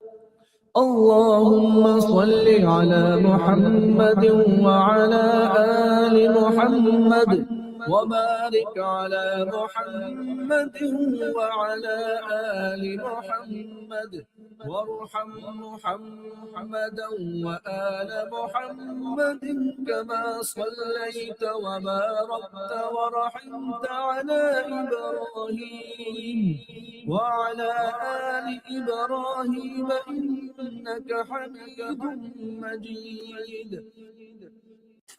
H: اللهم صل على محمد وعلى آل محمد وبارك على محمد وعلى آل محمد وارحم محمدا وآل محمد كما صليت وباركت ورحمت على إبراهيم وعلى آل إبراهيم إنك حميد مجيد.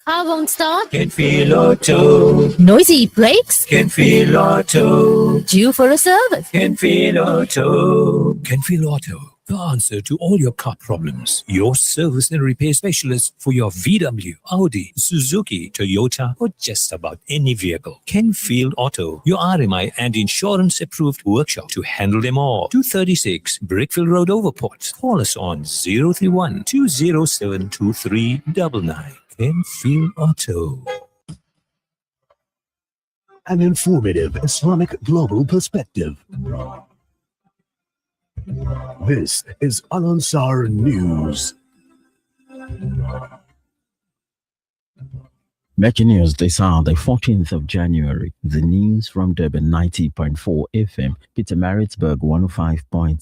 I: Car won't start?
G: Can feel auto.
I: Noisy brakes?
G: Can feel auto.
I: Due for a service?
G: Can feel auto. Can feel auto. The answer to all your car problems. Your service and repair specialist for your VW, Audi, Suzuki, Toyota, or just about any vehicle. Kenfield Auto, your RMI and insurance approved workshop to handle them all. 236 Brickfield Road, Overport. Call us on 031 207 2399. Kenfield Auto.
J: An informative Islamic global perspective. This is Al Ansar News. Making news this hour, the 14th of January. The news from Durban 90.4 FM, Pietermaritzburg 105.6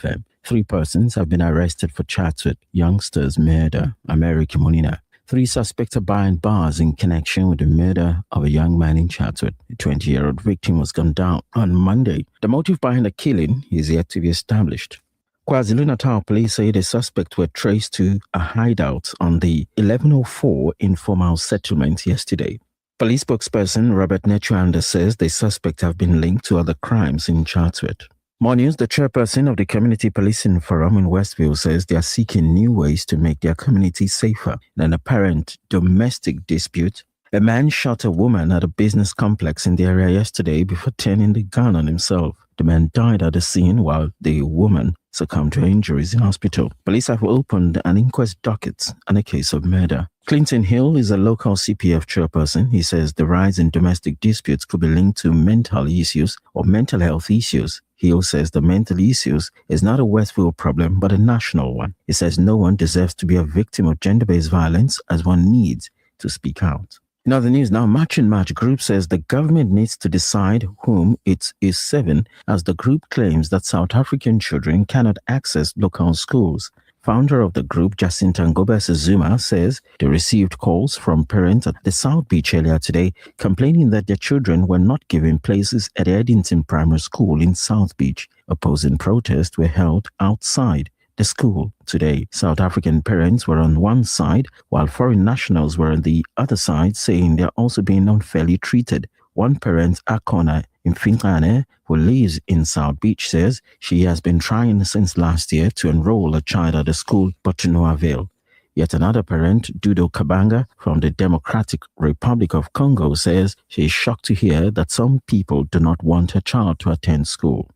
J: FM. 3 persons have been arrested for Chatsworth youngsters' murder. America Molina. 3 suspects are behind bars in connection with the murder of a young man in Chatsworth. The 20-year-old victim was gunned down on Monday. The motive behind the killing is yet to be established. KwaZulu-Natal police say the suspects were traced to a hideout on the 1104 informal settlement yesterday. Police spokesperson Robert Nechuanda says the suspects have been linked to other crimes in Chatsworth. More news, the chairperson of the Community Policing Forum in Westville says they are seeking new ways to make their community safer. In an apparent domestic dispute, a man shot a woman at a business complex in the area yesterday before turning the gun on himself. The man died at the scene while the woman succumbed to injuries in hospital. Police have opened an inquest docket on a case of murder. Clinton Hill is a local CPF chairperson. He says the rise in domestic disputes could be linked to mental issues or mental health issues. Hill says the mental issues is not a Westville problem, but a national one. He says no one deserves to be a victim of gender-based violence, as one needs to speak out. In other news now, March and March Group says the government needs to decide whom it is serving, as the group claims that South African children cannot access local schools. Founder of the group, Jacinta Ngobese-Zuma, says they received calls from parents at the South Beach earlier today complaining that their children were not given places at Eddington Primary School in South Beach. Opposing protests were held outside the school today. South African parents were on one side, while foreign nationals were on the other side, saying they're also being unfairly treated. One parent, Akona Mfinkane, who lives in South Beach, says she has been trying since last year to enroll a child at the school, but to no avail. Yet another parent, Dudo Kabanga, from the Democratic Republic of Congo, says she is shocked to hear that some people do not want her child to attend school.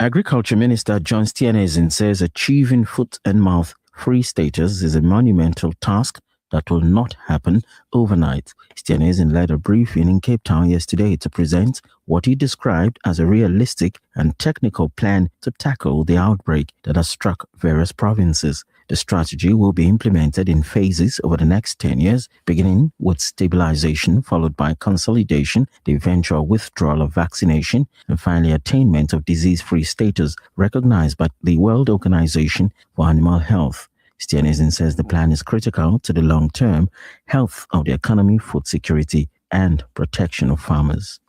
J: Agriculture Minister John Steenhuisen says achieving foot and mouth free status is a monumental task that will not happen overnight. Steenhuisen led a briefing in Cape Town yesterday to present what he described as a realistic and technical plan to tackle the outbreak that has struck various provinces. The strategy will be implemented in phases over the next 10 years, beginning with stabilization, followed by consolidation, the eventual withdrawal of vaccination, and finally attainment of disease-free status recognized by the World Organization for Animal Health. Steenhuisen says the plan is critical to the long-term health of the economy, food security, and protection of farmers.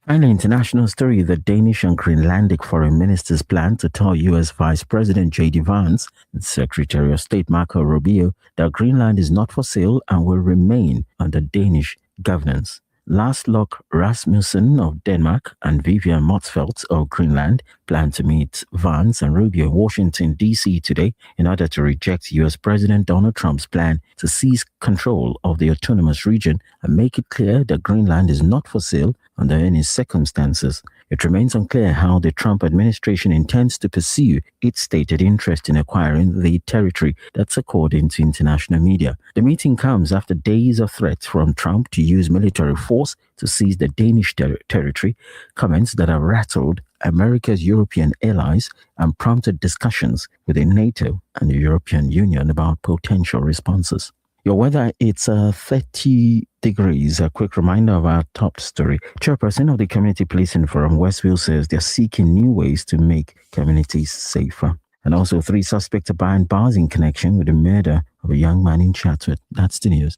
J: Finally, international story, the Danish and Greenlandic foreign ministers plan to tell U.S. Vice President J.D. Vance and Secretary of State Marco Rubio that Greenland is not for sale and will remain under Danish governance. Lars Løkke Rasmussen of Denmark and Vivian Motzfeldt of Greenland plan to meet Vance and Rubio in Washington, D.C. today in order to reject U.S. President Donald Trump's plan to seize control of the autonomous region and make it clear that Greenland is not for sale under any circumstances. It remains unclear how the Trump administration intends to pursue its stated interest in acquiring the territory, that's according to international media. The meeting comes after days of threats from Trump to use military force to seize the Danish territory, comments that have rattled America's European allies and prompted discussions within NATO and the European Union about potential responses. Your weather, it's 30 degrees. A quick reminder of our top story. Chairperson of the Community Policing Forum, Westville, says they're seeking new ways to make communities safer. And also 3 suspects are behind bars in connection with the murder of a young man in Chatsworth. That's the news.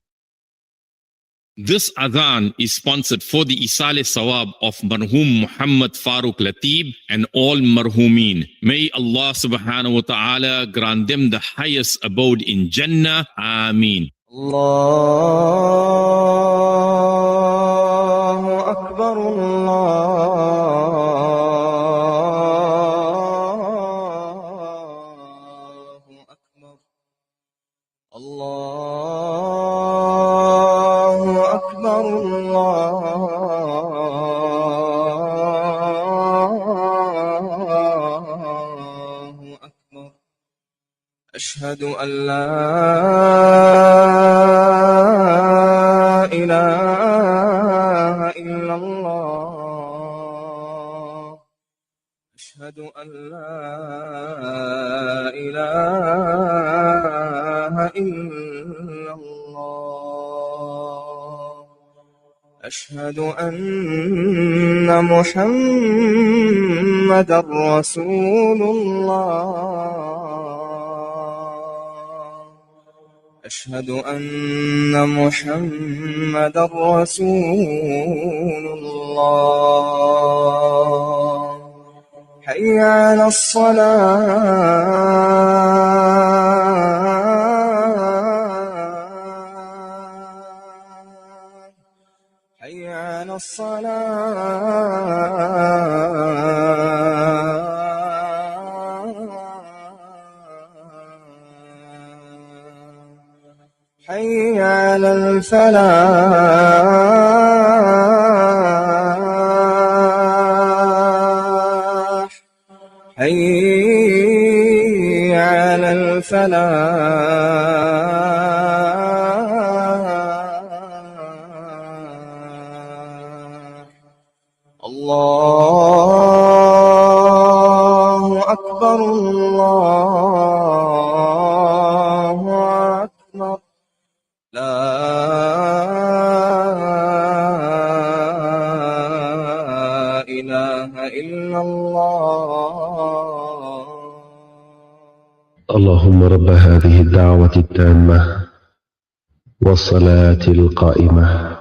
K: This adhan is sponsored for the Isale Sawab of Marhum Muhammad Farooq Latib and all Marhumin. May Allah subhanahu wa ta'ala grant them the highest abode in Jannah. Ameen.
H: Allahu Akbar, Allahu Akbar, Allahu Akbar. Ashhadu an la ilaha illallah. Ashhadu an la ilaha illallah. Ashhadu anna Muhammadan Rasulullah. أشهد أن محمدا رسول الله. حي على الصلاة، حي على الصلاة. حي على الفلاح، حي على الفلاح. الله أكبر، الله أكبر. لا إله إلا الله.
L: اللهم رب هذه الدعوة التامة والصلاة القائمة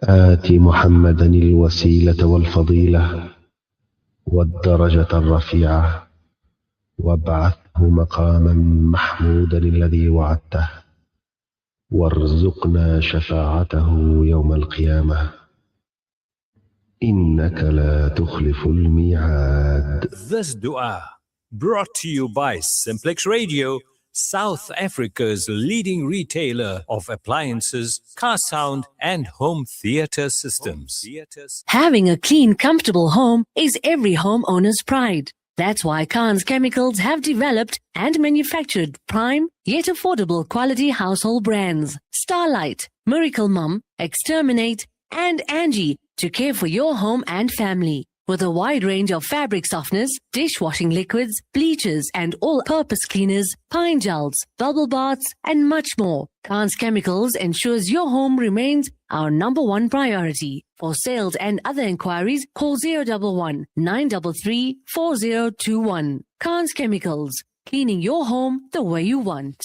L: آت محمدا الوسيلة والفضيلة والدرجة الرفيعة وابعثه مقاما محمودا الذي وعدته وارزقنا شفاعته يوم القيامة إنك لا تخلف الميعاد.
G: This dua brought to you by Simplex Radio, South Africa's leading retailer of appliances, car sound and home theater systems.
M: Having a clean, comfortable home is every homeowner's pride. That's why Khan's Chemicals have developed and manufactured prime yet affordable quality household brands. Starlight, Miracle Mum, Exterminate, and Angie to care for your home and family. With a wide range of fabric softeners, dishwashing liquids, bleachers, and all-purpose cleaners, pine gels, bubble baths, and much more, Khan's Chemicals ensures your home remains our #1 priority. For sales and other inquiries, call 011 933 4021. Khan's Chemicals, cleaning your home the way you want.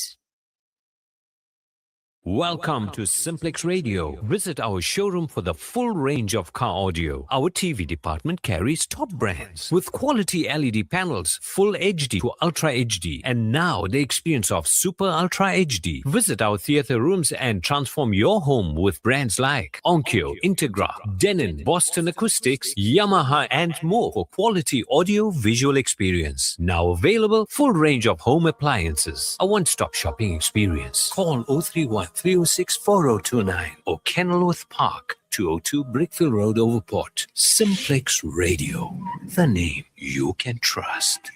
G: Welcome to Simplex Radio. Visit our showroom for the full range of car audio. Our TV department carries top brands with quality LED panels, full HD to Ultra HD, and now the experience of Super Ultra HD. Visit our theater rooms and transform your home with brands like Onkyo, Integra, Denon, Boston Acoustics, Yamaha, and more for quality audio visual experience. Now available, full range of home appliances. A one-stop shopping experience. Call 031 306 4029 or Kenilworth Park, 202 Brickville Road, Overport. Simplex Radio, the name you can trust.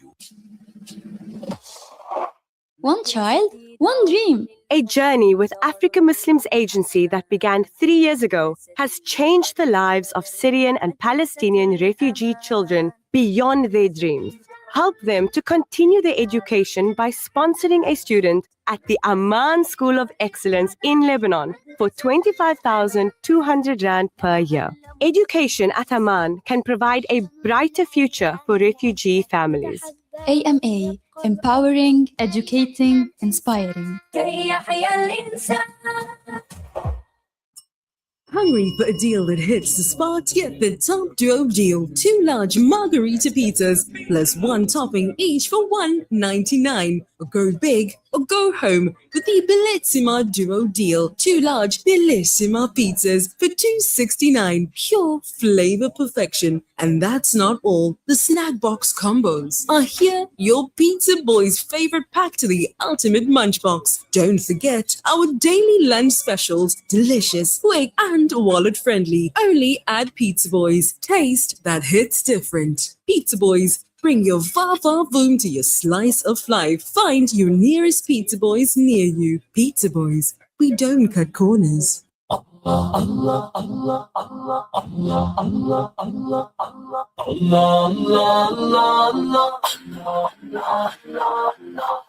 I: One child, one dream.
E: A journey with Africa Muslims Agency that began 3 years ago has changed the lives of Syrian and Palestinian refugee children beyond their dreams. Help them to continue their education by sponsoring a student at the Amman School of Excellence in Lebanon for 25,200 Rand per year. Education at Amman can provide a brighter future for refugee families.
I: AMA, empowering, educating, inspiring.
N: Hungry for a deal that hits the spot? Get the top drove deal. 2 large margarita pizzas plus 1 topping each for $1.99. Or go big or go home with the Bellissima Duo deal. 2 large Bellissima pizzas for $2.69. Pure flavor perfection. And that's not all. The snack box combos are here. Your pizza boy's favorite pack to the ultimate munch box. Don't forget our daily lunch specials. Delicious, quick, and wallet friendly. Only at Pizza Boys. Taste that hits different. Pizza Boys, bring your va-va boom to your slice of life. Find your nearest Pizza Boys near you. Pizza Boys, we don't cut corners.
O: Allah, Allah, Allah, Allah, Allah, Allah, Allah, Allah, Allah, Allah,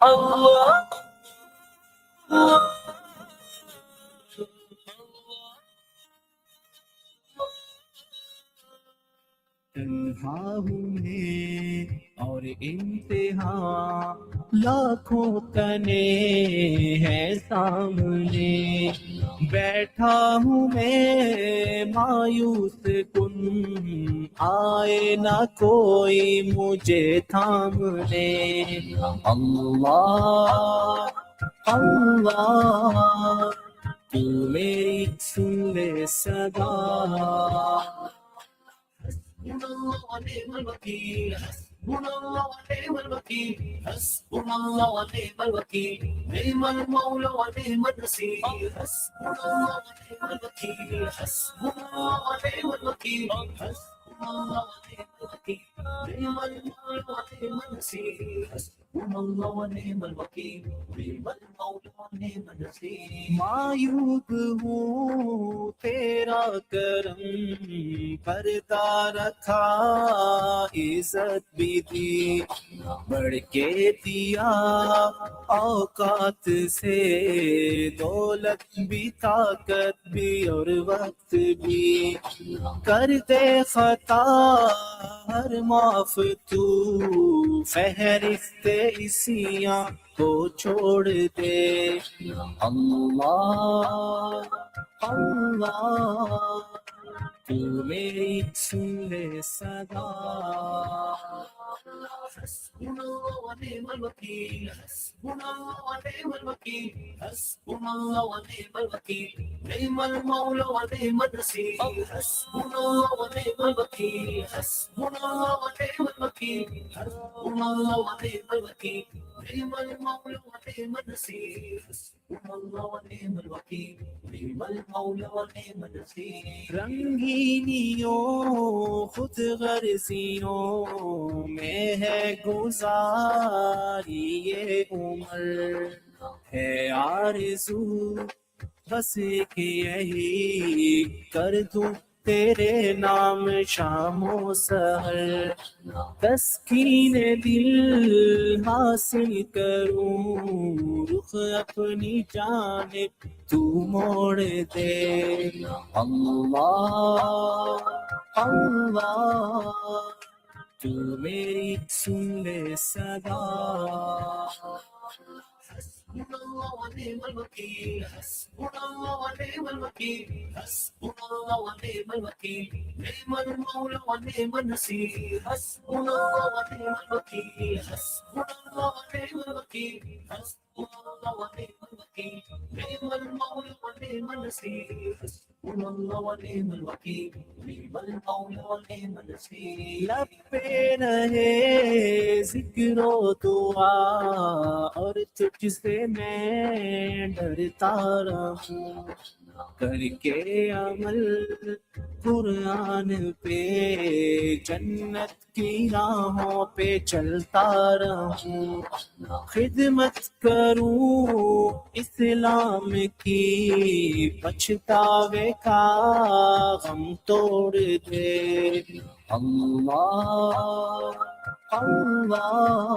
O: Allah, Allah.
P: تنہا ہوں میں اور امتحان لاکھوں تنے ہیں سامنے بیٹھا ہوں میں مایوس کن آئے نہ کوئی مجھے تھامنے اللہ اللہ تو میری سن لے صدا حسبنا الله ونعم الوكيل حسبنا الله ونعم الوكيل حسبنا الله ونعم الوكيل نعم المولى ونعم النصير حسبنا الله ونعم الوكيل حسبنا الله ونعم الوكيل حسبنا الله ونعم الوكيل نعم المولى ونعم النصير حسبنا الله ونعم الوكيل نعم المولى ونعم النصير معیوب ہوں تیرا کرم پردہ رکھا عزت بھی دی بڑھ کے دیا اوقات سے دولت بھی طاقت بھی اور وقت بھی کر دے خطا ہر معاف تو فہرست اسیاں کو چھوڑ دے اللہ اللہ تو میری سن لے صدا حسبنا الله ونعم الوكيل حسبنا الله ونعم الوكيل حسبنا الله ونعم الوكيل نعم المولى ونعم النصير حسبنا الله ونعم الوكيل حسبنا الله ونعم الوكيل حسبنا الله ونعم الوكيل نعم المولى ونعم النصير حسبنا الله ونعم الوكيل نعم المولى ونعم النصير رنگینیوں خود غرضیوں میں ہے گزاری یہ عمر ہے آرزو بس کہ یہی کر دوں تیرے نام شام و سحر تسکین دل حاصل کروں رخ اپنی جانب تو موڑ دے اللہ اللہ تو میری سن لے صدا حسبنا الله ونعم الوكيل حسبنا الله ونعم الوكيل حسبنا الله ونعم الوكيل نعم المولى ونعم النصير حسبنا الله ونعم الوكيل حسبنا الله ونعم الوكيل حسبنا الله ونعم الوكيل نعم المولى ونعم النصير حسبنا الله ونعم الوكيل نعم المولى ونعم النصير لب پہ رہے ذکر و دعا اور تجھ سے میں ڈرتا رہوں करके अमल कुरान पे जन्नत की राहों पे चलता रहूं खिदमत करूं इस्लाम की पछतावे का गम तोड़ दे अल्लाह अल्लाह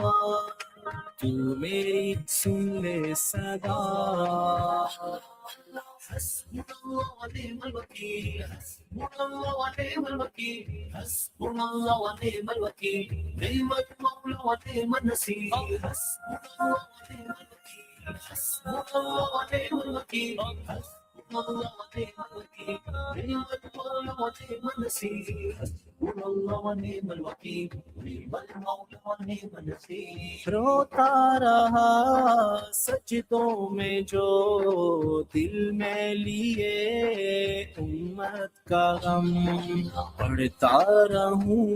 P: तू मेरी सुन ले सदा हस्बुनल्लाह व निअमल वकील हस्बुनल्लाह व निअमल वकील हस्बुनल्लाह व निअमल वकील निअमल मौला व निअमल नसीर हस्बुनल्लाह व निअमल वकील हस्बुनल्लाह व निअमल वकील हस्बुनल्लाह व निअमल वकील निअमल मौला व निअमल नसीर हस्बुनल्लाह व निअमल वकील निअमल मौला व निअमल नसीर रोता रहा सजदों में जो दिल में लिए उम्मत का गम पढ़ता रहूं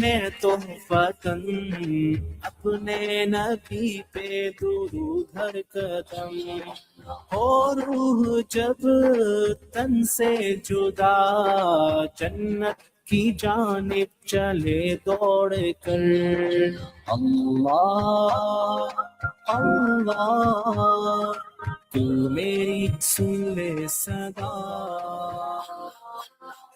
P: मैं तो फतन अपने नबी पे दुरूद हर कदम हो रूह जब तन से जुदा जन्नत की जानिब चले दौड़ कर अल्लाह अल्लाह तू मेरी सुन ले सदा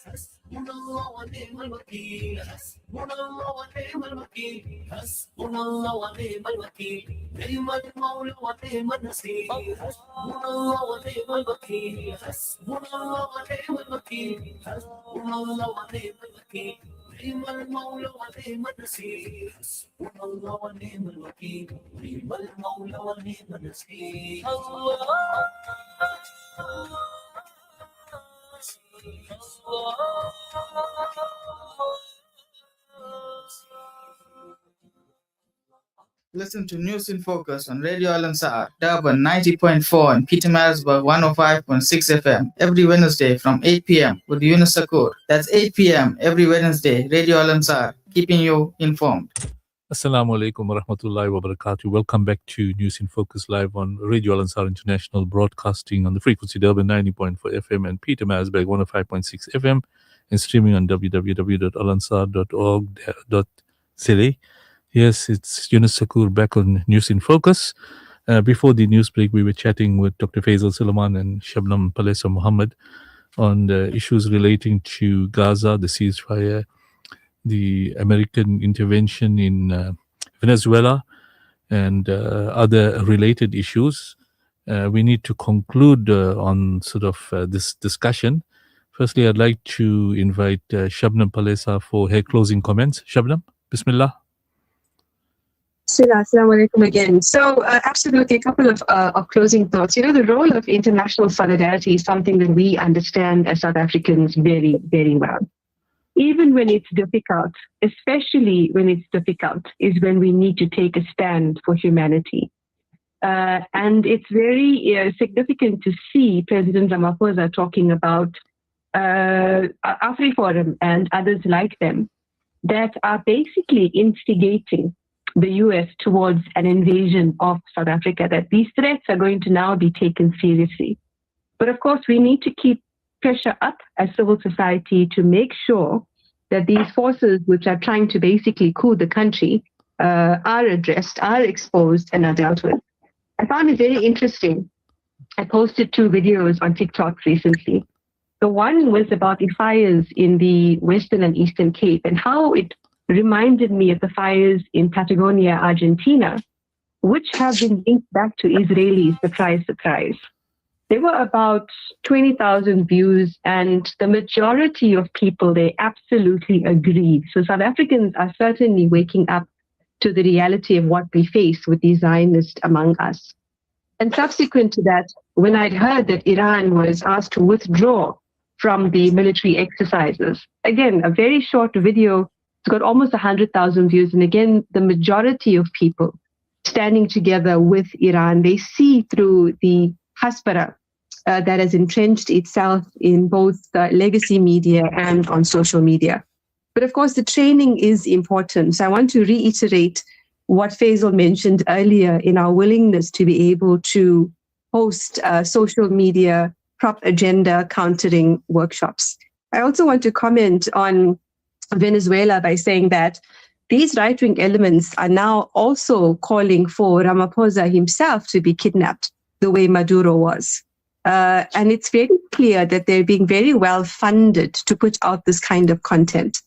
P: हस्बुनल्लाह व निअमल वकील हस्बुनल्लाह व निअमल वकील हस्बुनल्लाह व निअमल वकील निअमल मौला व निअमल नसीर हस्बुनल्लाह व निअमल वकील हस्बुनल्लाह व निअमल वकील हस्बुनल्लाह व निअमल वकील निअमल मौला व निअमल नसीर हस्बुनल्लाह व निअमल वकील निअमल मौला व निअमल Naseer
Q: Listen to News in Focus on Radio Al-Ansar, Durban 90.4 and Petermarisburg 105.6 FM every Wednesday from 8 p.m. with Yunus Sacoor. That's 8 p.m. every Wednesday, Radio Al-Ansar, keeping you informed.
A: Assalamu alaikum wa rahmatullahi wa barakatuh. Welcome back to News in Focus live on Radio Al-Ansar International, broadcasting on the frequency Durban 90.4 FM and Petermarisburg 105.6 FM and streaming on www.alansar.org.za. Yes, it's Yunus Sacoor back on News in Focus. Before the news break, we were chatting with Dr. Faisal Suleiman and Shabnam Palesa Muhammad on the issues relating to Gaza, the ceasefire, the American intervention in Venezuela, and other related issues. We need to conclude on sort of this discussion. Firstly, I'd like to invite Shabnam Palesa for her closing comments. Shabnam, Bismillah.
C: Assalamu alaikum again. So, absolutely, a couple of closing thoughts. You know, the role of international solidarity is something that we understand as South Africans very, very well. Even when it's difficult, especially when it's difficult, is when we need to take a stand for humanity. And it's very significant to see President Ramaphosa talking about AfriForum and others like them that are basically instigating the US towards an invasion of South Africa, that these threats are going to now be taken seriously. But of course, we need to keep pressure up as civil society to make sure that these forces which are trying to basically coup the country are addressed, are exposed, and are dealt with. I found it very interesting. I posted 2 videos on TikTok recently. The one was about the fires in the Western and Eastern Cape and how it reminded me of the fires in Patagonia, Argentina, which have been linked back to Israelis, surprise, surprise. There were about 20,000 views, and the majority of people, they absolutely agreed. So South Africans are certainly waking up to the reality of what we face with the Zionists among us. And subsequent to that, when I'd heard that Iran was asked to withdraw from the military exercises, again, a very short video, it's got almost 100,000 views. And again, the majority of people standing together with Iran, they see through the Hasbara that has entrenched itself in both legacy media and on social media. But of course, the training is important. So I want to reiterate what Faisal mentioned earlier in our willingness to be able to host social media prop agenda countering workshops. I also want to comment on Venezuela by saying that these right-wing elements are now also calling for Ramaphosa himself to be kidnapped, the way Maduro was. And it's very clear that they're being very well funded to put out this kind of content.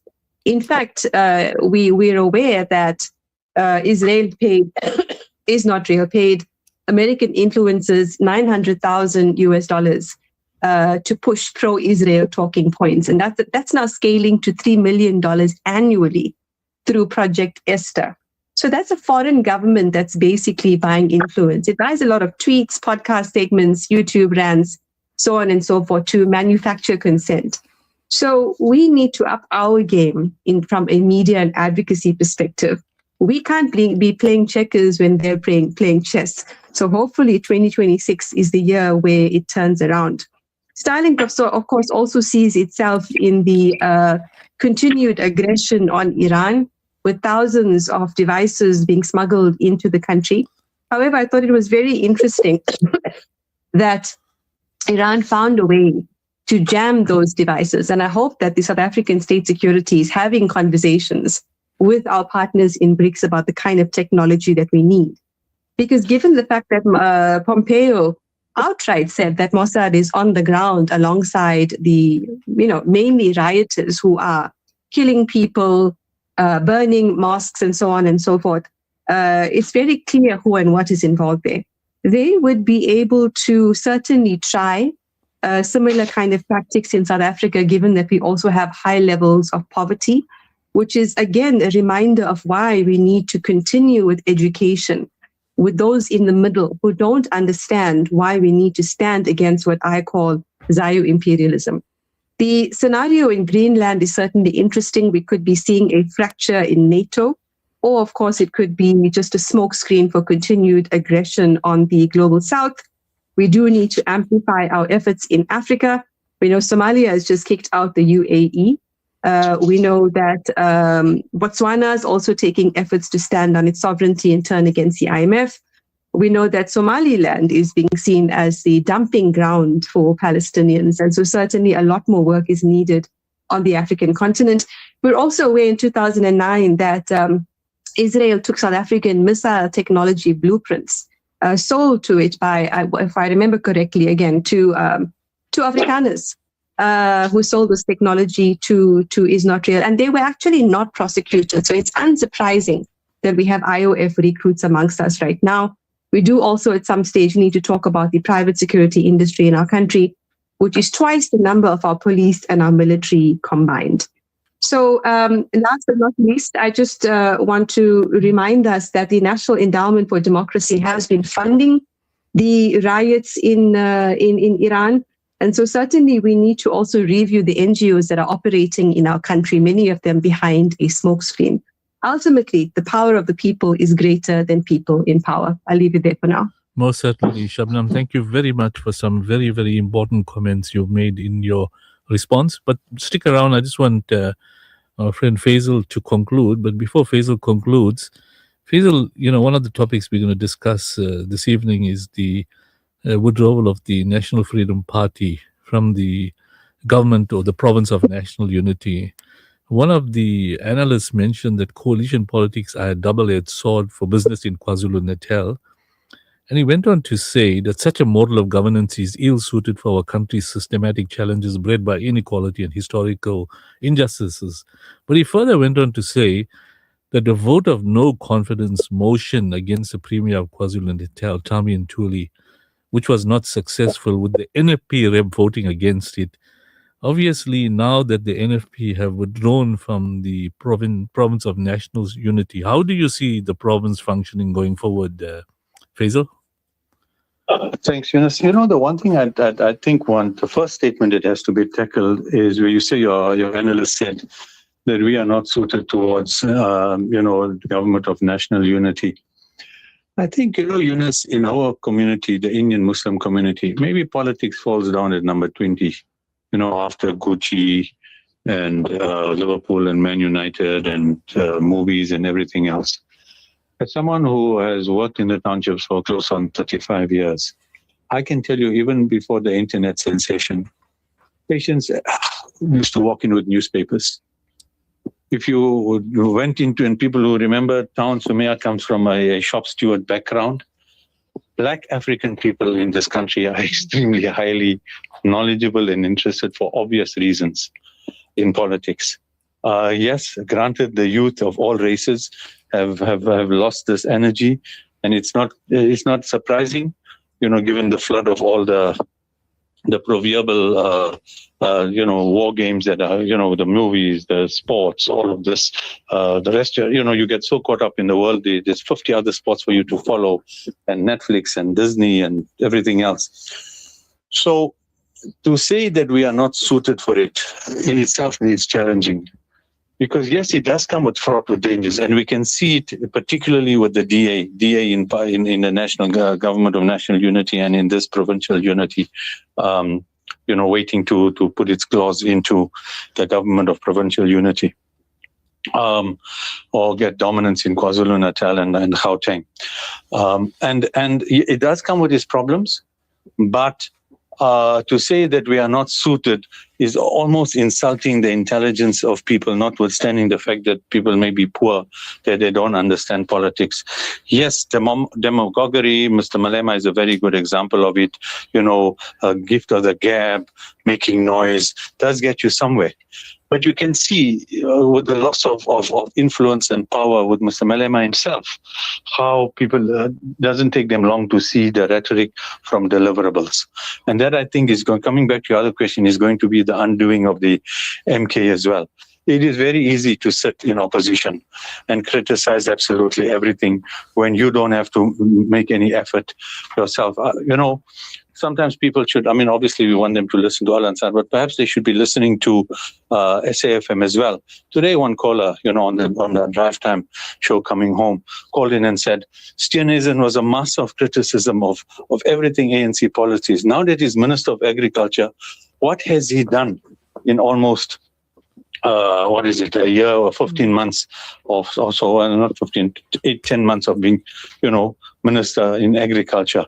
C: In fact, we're aware that Israel paid, paid American influencers $900,000 to push pro-Israel talking points. And that's now scaling to $3 million annually through Project Esther. So that's a foreign government that's basically buying influence. It buys a lot of tweets, podcast segments, YouTube rants, so on and so forth to manufacture consent. So we need to up our game from a media and advocacy perspective. We can't be playing checkers when they're playing chess. So hopefully 2026 is the year where it turns around. Starlink, of course, also sees itself in the continued aggression on Iran, with thousands of devices being smuggled into the country. However, I thought it was very interesting that Iran found a way to jam those devices. And I hope that the South African state security is having conversations with our partners in BRICS about the kind of technology that we need. Because given the fact that Pompeo outright said that Mossad is on the ground alongside the, mainly rioters who are killing people, burning mosques and so on and so forth, it's very clear who and what is involved there. They would be able to certainly try similar kind of tactics in South Africa, given that we also have high levels of poverty, which is, again, a reminder of why we need to continue with education with those in the middle who don't understand why we need to stand against what I call Zayu imperialism. The scenario in Greenland is certainly interesting. We could be seeing a fracture in NATO, or of course it could be just a smokescreen for continued aggression on the global south. We do need to amplify our efforts in Africa. We know Somalia has just kicked out the UAE. We know that Botswana is also taking efforts to stand on its sovereignty and turn against the IMF. We know that Somaliland is being seen as the dumping ground for Palestinians. And so certainly a lot more work is needed on the African continent. We're also aware in 2009 that Israel took South African missile technology blueprints, sold to it by, if I remember correctly, again, to Afrikaners who sold this technology to Israel. And they were actually not prosecuted. So it's unsurprising that we have IOF recruits amongst us right now. We do also at some stage need to talk about the private security industry in our country, which is twice the number of our police and our military combined. So last but not least, I just want to remind us that the National Endowment for Democracy has been funding the riots in Iran. And so certainly we need to also review the NGOs that are operating in our country, many of them behind a smokescreen. Ultimately, the power of the people is greater than people in power. I'll leave it there for now.
A: Most certainly, Shabnam. Thank you very much for some very, very important comments you've made in your response. But stick around. I just want our friend Faisal to conclude. But before Faisal concludes, Faisal, one of the topics we're going to discuss this evening is the withdrawal of the National Freedom Party from the government or the province of national unity. One of the analysts mentioned that coalition politics are a double-edged sword for business in KwaZulu-Natal. And he went on to say that such a model of governance is ill-suited for our country's systematic challenges bred by inequality and historical injustices. But he further went on to say that the vote of no confidence motion against the Premier of KwaZulu-Natal, Tami Ntuli, which was not successful with the NFP rep voting against it. Obviously, now that the NFP have withdrawn from the province of national unity, how do you see the province functioning going forward, Faisal?
B: Thanks, Yunus. The one thing I think the first statement that has to be tackled is where you say your analyst said that we are not suited towards, the government of national unity. I think, Yunus, in our community, the Indian Muslim community, maybe politics falls down at number 20, after Gucci and Liverpool and Man United and movies and everything else. As someone who has worked in the townships for close on 35 years, I can tell you, even before the internet sensation, patients used to walk in with newspapers. If you went into, and people who remember town, Sumaya comes from a shop steward background. Black African people in this country are extremely highly knowledgeable and interested for obvious reasons in politics. Yes, granted, the youth of all races have lost this energy, and it's not surprising, given the flood of all the proverbial war games that are, the movies, the sports, all of this, the rest, you get so caught up in the world. There's 50 other sports for you to follow, and Netflix and Disney and everything else. So to say that we are not suited for it in itself is challenging. Because yes, it does come with fraught with dangers, and we can see it particularly with the DA in the national government of national unity and in this provincial unity, waiting to put its claws into the government of provincial unity, or get dominance in KwaZulu-Natal and Gauteng, and it does come with its problems, but to say that we are not suited is almost insulting the intelligence of people, notwithstanding the fact that people may be poor, that they don't understand politics. Yes, demagoguery, Mr. Malema is a very good example of it. A gift of the gab, making noise, does get you somewhere. But you can see with the loss of influence and power with Mr. Malema himself, how people, doesn't take them long to see the rhetoric from deliverables. And that, I think, is coming back to your other question, is going to be the undoing of the MK as well. It is very easy to sit in opposition and criticize absolutely everything when you don't have to make any effort yourself. Sometimes people should, obviously we want them to listen to Al Ansar, but perhaps they should be listening to SAFM as well. Today, one caller, on the drive time show coming home, called in and said, Steenhuisen was a master of criticism of everything ANC policies. Now that he's Minister of Agriculture, what has he done in almost, a year or 15 months or so, not 15, 10 months of being, Minister in Agriculture?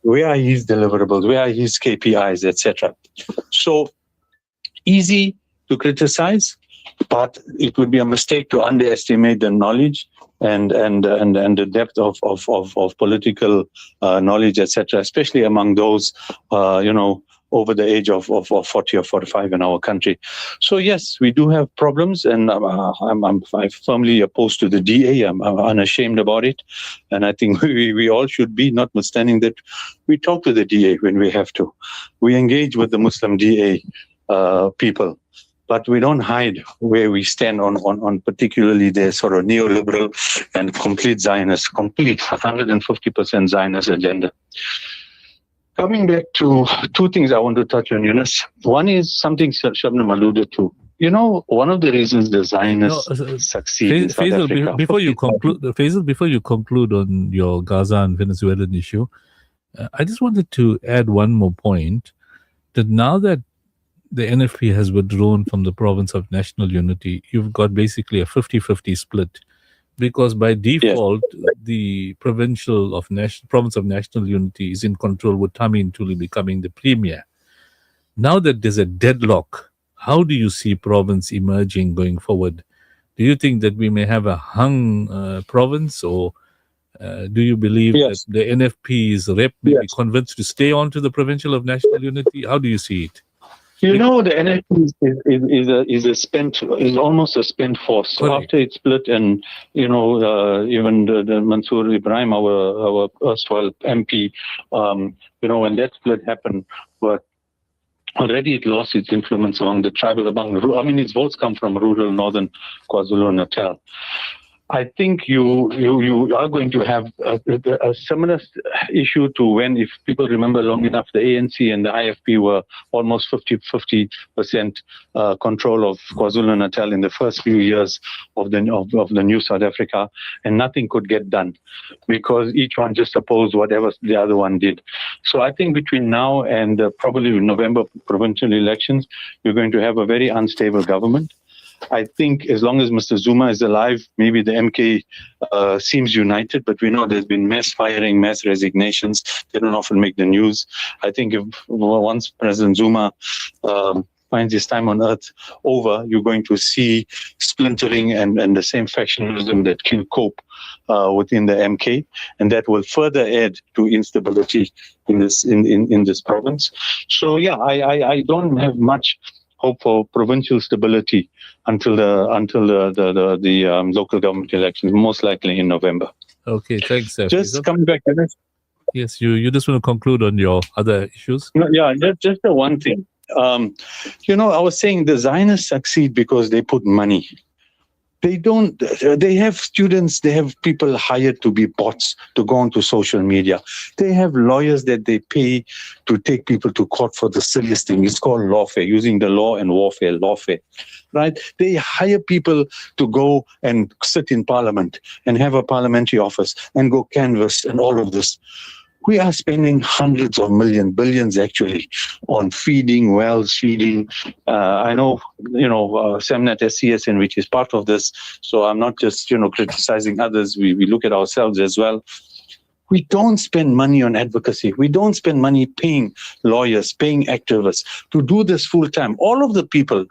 B: Where are his deliverables? Where are his KPIs, etc.? So easy to criticize, but it would be a mistake to underestimate the knowledge and the depth of political knowledge, etc., especially among those over the age of 40 or 45 in our country. So yes, we do have problems, and I'm firmly opposed to the DA. I'm unashamed about it, and I think we all should be, notwithstanding that we talk to the DA when we have to. We engage with the Muslim DA people, but we don't hide where we stand on particularly their sort of neoliberal and complete Zionist, 150% Zionist agenda. Coming back to two things I want to touch on, Yunus. One is something Shabnam alluded to. One of the reasons the Zionists succeed in South Africa...
A: Before you conclude on your Gaza and Venezuelan issue, I just wanted to add one more point, that now that the NFP has withdrawn from the province of national unity, you've got basically a 50-50 split. Because by default, the province of national unity is in control, with Tami Ntuli becoming the premier. Now that there's a deadlock, how do you see province emerging going forward? Do you think that we may have a hung province, or do you believe that the NFP's rep may be convinced to stay on to the provincial of national unity? How do you see it?
B: The NFP is almost a spent force. So after it split, and even the Mansour Ibrahim, our erstwhile MP, when that split happened, but already it lost its influence among the tribal, its votes come from rural northern KwaZulu-Natal. I think you are going to have a similar issue to when, if people remember long enough, the ANC and the IFP were almost 50% control of KwaZulu-Natal in the first few years of the new South Africa, and nothing could get done because each one just opposed whatever the other one did. So I think between now and probably November provincial elections, you're going to have a very unstable government. I think as long as Mr. Zuma is alive, maybe the MK seems united, but we know there's been mass firing, mass resignations. They don't often make the news. I think if once President Zuma finds his time on earth over, you're going to see splintering and the same factionalism that killed Cope within the MK, and that will further add to instability in this province. So yeah, I don't have much hope for provincial stability until the local government elections, most likely in November.
A: Okay, thanks.
B: Just
A: Faisal.
B: coming back to this.
A: Yes, you just want to conclude on your other issues?
B: No, yeah, just the one thing. I was saying the Zionists succeed because they put money. They don't, they have students, they have people hired to be bots to go onto social media. They have lawyers that they pay to take people to court for the silliest thing. It's called lawfare, using the law and warfare, lawfare, right? They hire people to go and sit in parliament and have a parliamentary office and go canvass and all of this. We are spending hundreds of millions, billions actually, on feeding, wells, feeding. I know, Semnet SCSN, which is part of this. So I'm not just, criticizing others. We look at ourselves as well. We don't spend money on advocacy. We don't spend money paying lawyers, paying activists to do this full time. All of the people,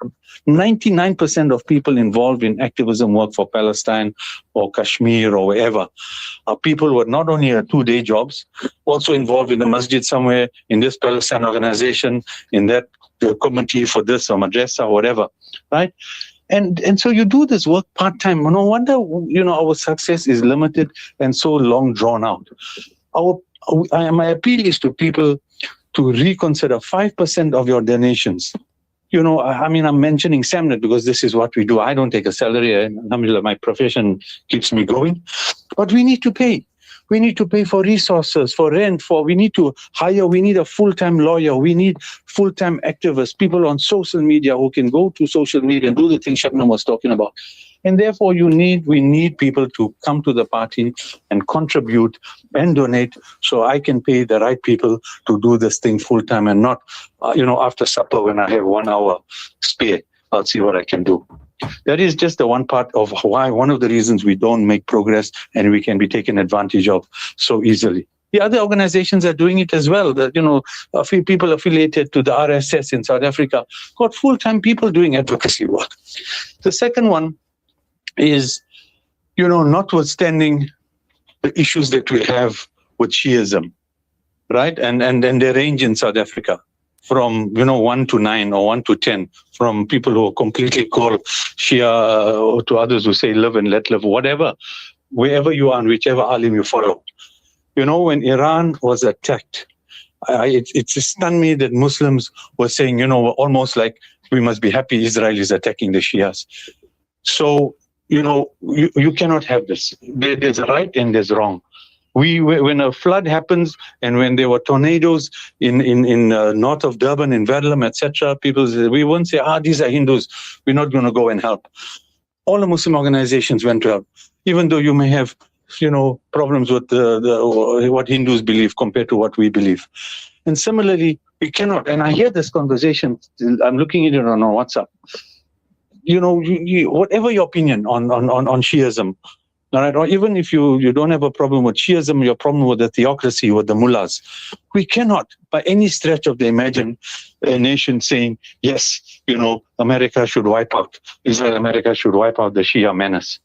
B: 99% of people involved in activism work for Palestine or Kashmir or wherever, are people with not only 2-day jobs, also involved in the masjid somewhere, in this Palestine organization, in that committee for this or madrasa or whatever, right? And so you do this work part-time. No wonder, our success is limited and so long drawn out. My appeal is to people to reconsider 5% of your donations. I'm mentioning Samnet because this is what we do. I don't take a salary. And alhamdulillah, my profession keeps me going. But we need to pay. We need to pay for resources, for rent, we need to hire, we need a full-time lawyer, we need full-time activists, people on social media who can go to social media and do the things Shabnam was talking about. And therefore, we need people to come to the party and contribute and donate so I can pay the right people to do this thing full-time and not, after supper when I have 1 hour spare, I'll see what I can do. That is just the one part of why, one of the reasons we don't make progress and we can be taken advantage of so easily. The other organizations are doing it as well. A few people affiliated to the RSS in South Africa got full-time people doing advocacy work. The second one is, notwithstanding the issues that we have with Shiism, right? And they range in South Africa from 1 to 9 or 1 to 10, from people who are completely call Shia to others who say live and let live, whatever, wherever you are and whichever alim you follow. When Iran was attacked, it stunned me that Muslims were saying, almost like we must be happy Israel is attacking the Shias. So, you cannot have this. There's right and there's wrong. When a flood happens and when there were tornadoes in north of Durban, in Verulam, etc., people say, we won't say, these are Hindus, we're not going to go and help. All the Muslim organizations went to help, even though you may have, problems with what Hindus believe compared to what we believe. And similarly, we cannot, and I hear this conversation, I'm looking at it on WhatsApp. Whatever your opinion on Shiism, all right, or even if you don't have a problem with Shiism, your problem with the theocracy, with the mullahs, we cannot, by any stretch of the imagination, saying, yes, America should wipe out, America should wipe out the Shia menace.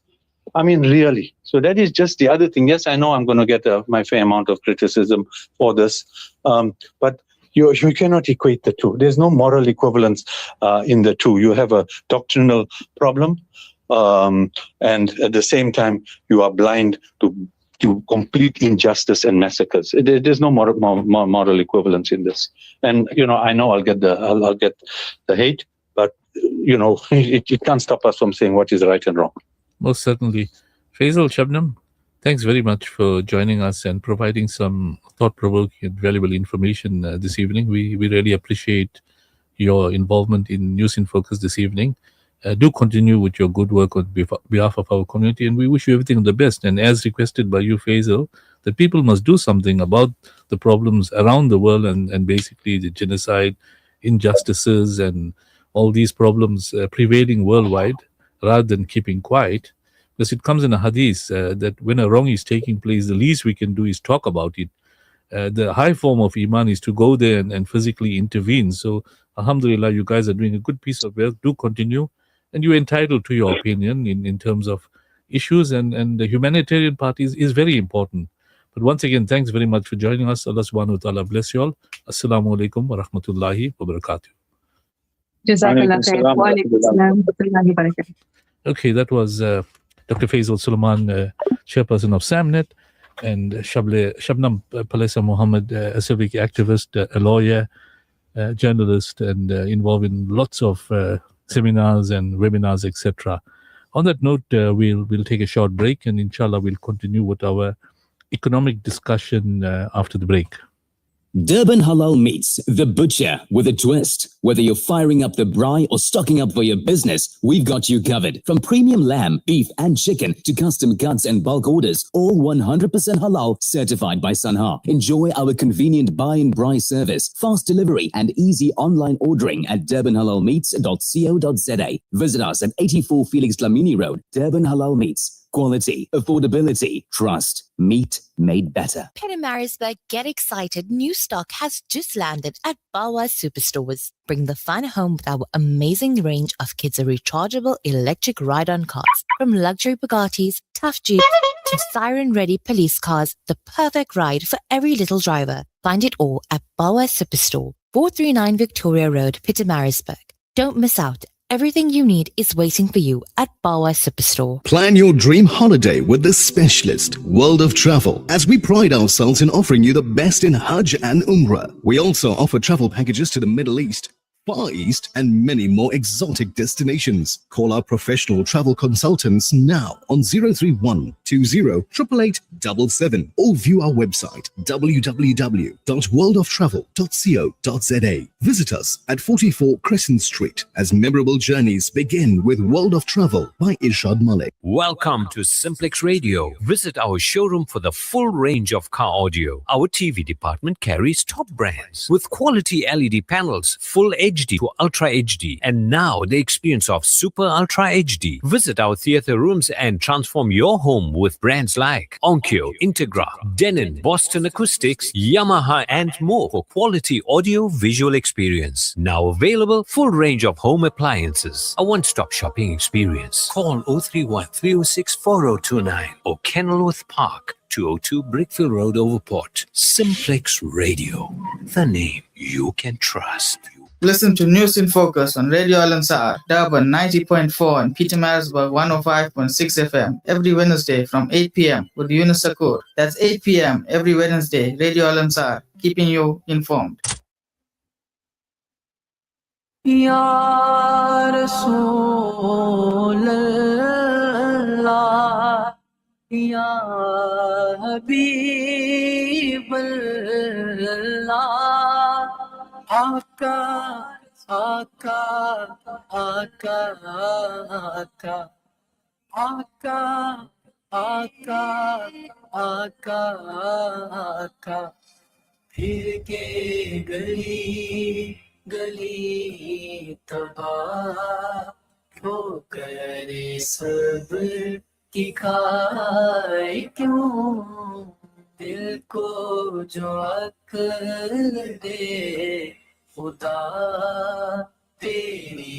B: I mean, really. So that is just the other thing. Yes, I know I'm going to get my fair amount of criticism for this, but you cannot equate the two. There's no moral equivalence in the two. You have a doctrinal problem. And at the same time, you are blind to complete injustice and massacres. There's no moral equivalence in this. And I know I'll get the hate, but it can't stop us from saying what is right and wrong.
A: Most certainly. Faisal, Shabnam, thanks very much for joining us and providing some thought-provoking and valuable information this evening. We really appreciate your involvement in News in Focus this evening. Do continue with your good work on behalf of our community, and we wish you everything the best. And as requested by you, Faisal, that people must do something about the problems around the world and basically the genocide, injustices, and all these problems prevailing worldwide. rather than keeping quiet. Because it comes in a hadith that when a wrong is taking place, the least we can do is talk about it. The high form of Iman is to go there and physically intervene. So, Alhamdulillah, you guys are doing a good piece of work. Do continue. And you're entitled to your opinion in terms of issues, and the humanitarian part is very important. But once again, thanks very much for joining us. Allah subhanahu wa ta'ala bless you all. Assalamu alaikum wa rahmatullahi wa barakatuh.
C: Jazakallah khair. Wa alaikum salam wa rahmatullahi wa barakatuh.
A: Okay, that was Dr. Faisal Sulaiman, chairperson of SAMNET, and Shabnam Palesa Mohammed, a civic activist, a lawyer, journalist, and involved in lots of seminars and webinars, etc. On that note, we'll take a short break, and inshallah we'll continue with our economic discussion after the break.
R: Durban Halal Meats, the butcher with a twist. Whether you're firing up the braai or stocking up for your business, we've got you covered. From premium lamb, beef and chicken to custom cuts and bulk orders, all 100% halal certified by Sanha. Enjoy our convenient buy and braai service, fast delivery and easy online ordering at durbanhalalmeats.co.za. Visit us at 84 Felix Dlamini Road, Durban Halal Meats. Quality, affordability, trust, meat made better.
S: Pietermaritzburg, get excited. New stock has just landed at Bawa Superstores. Bring the fun home with our amazing range of kids' rechargeable electric ride-on cars. From luxury Bugattis, tough Jeeps, to siren-ready police cars, the perfect ride for every little driver. Find it all at Bawa Superstore, 439 Victoria Road, Pietermaritzburg. Don't miss out. Everything you need is waiting for you at Bawa Superstore.
T: Plan your dream holiday with the specialist, World of Travel, as we pride ourselves in offering you the best in Hajj and Umrah. We also offer travel packages to the Middle East, Far East, and many more exotic destinations. Call our professional travel consultants now on 031 20 888 77 or view our website www.worldoftravel.co.za. Visit us at 44 Crescent Street as memorable journeys begin with World of Travel by Irshad Malik.
G: Welcome to Simplex Radio. Visit our showroom for the full range of car audio. Our TV department carries top brands with quality LED panels, full HD to Ultra HD, and now the experience of Super Ultra HD. Visit our theater rooms and transform your home with brands like Onkyo, Integra, Denon, Boston Acoustics, Yamaha, and more for quality audio visual experience. Now available, full range of home appliances. A one-stop shopping experience. Call 031 306 4029 or Kenilworth Park, 202 Brickfield Road, Overport. Simplex Radio, the name you can trust.
Q: Listen to News in Focus on Radio Al Ansar, Durban 90.4 and Pietermaritzburg 105.6 FM every Wednesday from 8 p.m. with Yunus Sacoor. That's 8 p.m. every Wednesday, Radio Al Ansar, keeping you informed.
O: Ya Rasool Allah, Ya Habib Allah, Aka, Aka, Aka, Aka, Aka, Aka, Aka, Aka, फिर के गली गली तबाह ठोकर सब्र की खाए क्यों दिल को जो अक्ल दे खुदा तेरी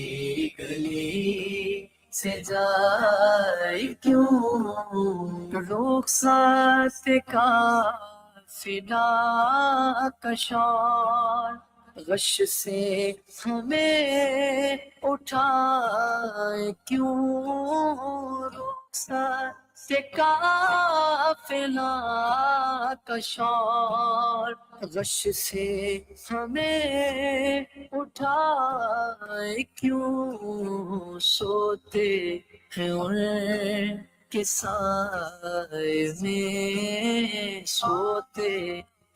O: गली से जाए क्यों रुखसात का फिदा का शौर गश से हमें उठाए क्यों रुखसात का फिदा का शौर गश से हमें उठाए क्यों सोते हैं उनके साए में सोते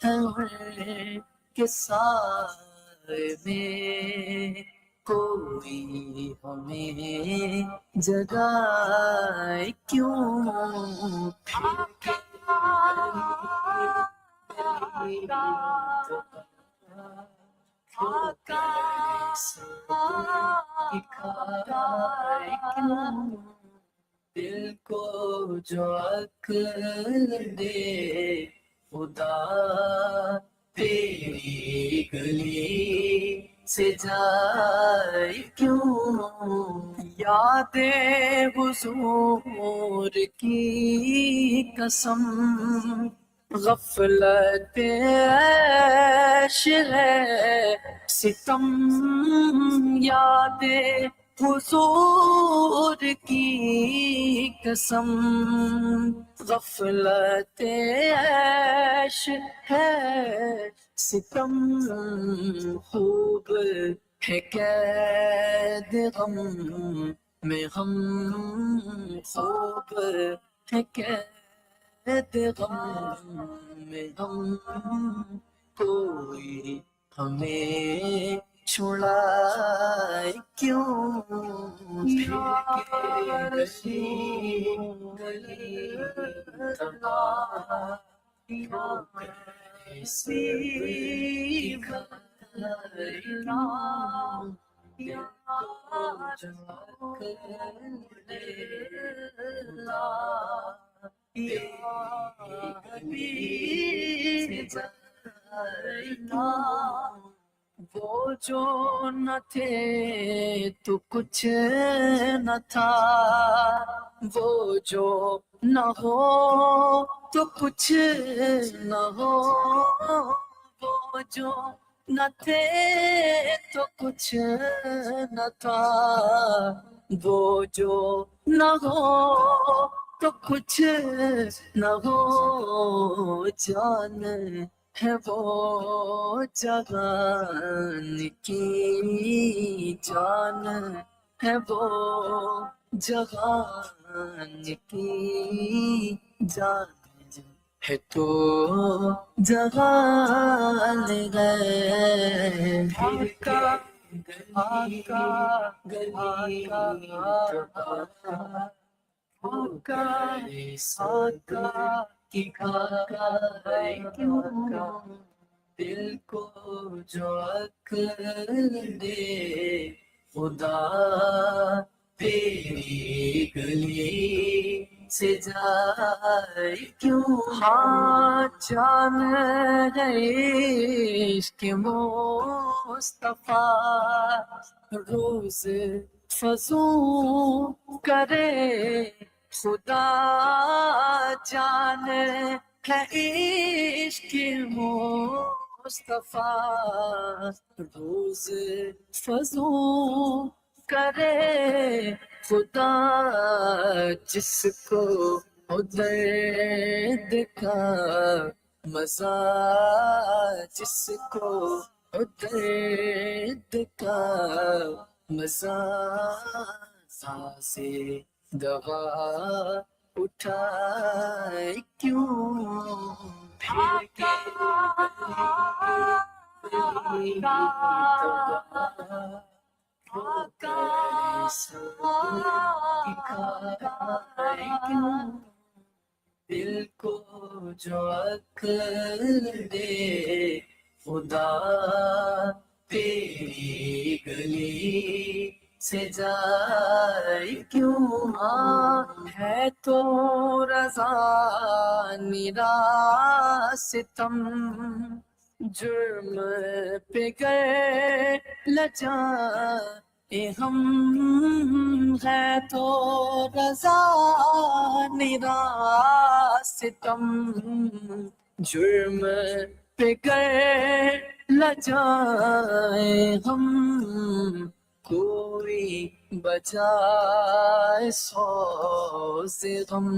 O: हैं उनके साए में कोई हमें जगाए क्यों फिर دل کو جو عقل دے خدا تیری گلی سے جائے کیوں یاد حضور کی قسم غفلت عیش ہے ستم یاد حضور کی قسم غفلت عیش ہے ستم خوب ہے قید غم میں غم خوب ہے قید غم میں غم کوئی ہمیں چھڑائے کیوں یا رسول اللہ یا کیسی بھلائی یا رسول اللہ یا حبیب اللہ وہ جو نہ تھے تو کچھ نہ تھا وہ جو نہ ہو تو کچھ نہ ہو وہ جو نہ تھے تو کچھ نہ تھا وہ جو نہ ہو تو کچھ نہ ہو جان ہے وہ جہان کی جان ہے وہ جہان کی جان ہے تو جہان ہے آقا آقا آقا آقا کی کھائے کیوں دل کو جو عقل دے خدا تیری گلی سے جائے کیوں ہاں جان ہے عشق مصطفیٰ روز فزوں کرے خدا جان ہے عشق مصطفیٰ روز فزوں کرے خدا جس کو درد کا مزہ جس کو درد کا مزہ سانسے دوا اٹھائے کیوں پھر کے دل کو جو عقل دے خدا تیری گلی سے جائے کیوں ہے تو رضا میرا ستم جرم پہ گئے لجائے ہم ہے تو رضا میرا ستم جرم پہ گئے لجائے ہم کوئی بجائے سوز غم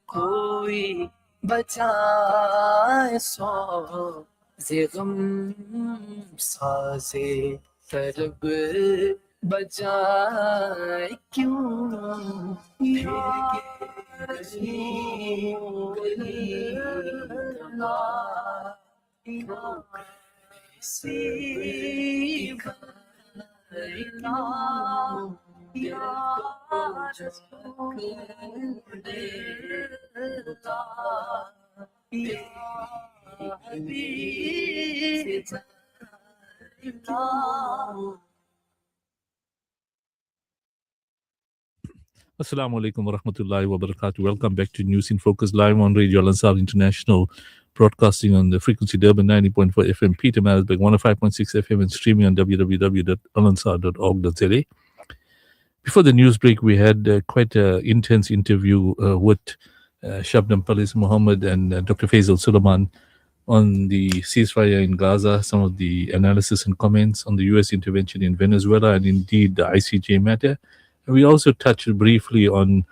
O: کوئی بجائے سوز غم سازے طرب بجائے کیوں یا رسول اللہ یا کیسی یا رسول اللہ یا حبیب
A: Assalamu alaikum wa rahmatullahi wa barakatuh. Welcome back to News in Focus live on Radio Al Ansar International, broadcasting on the frequency Durban 90.4 FM, Peter Marisburg 105.6 FM, and streaming on www.alansar.org.za. Before the news break, we had quite an intense interview with Shabnam Palis Muhammad and Dr. Faisal Suleiman on the ceasefire in Gaza, some of the analysis and comments on the US intervention in Venezuela, and indeed the ICJ matter. And we also touched briefly on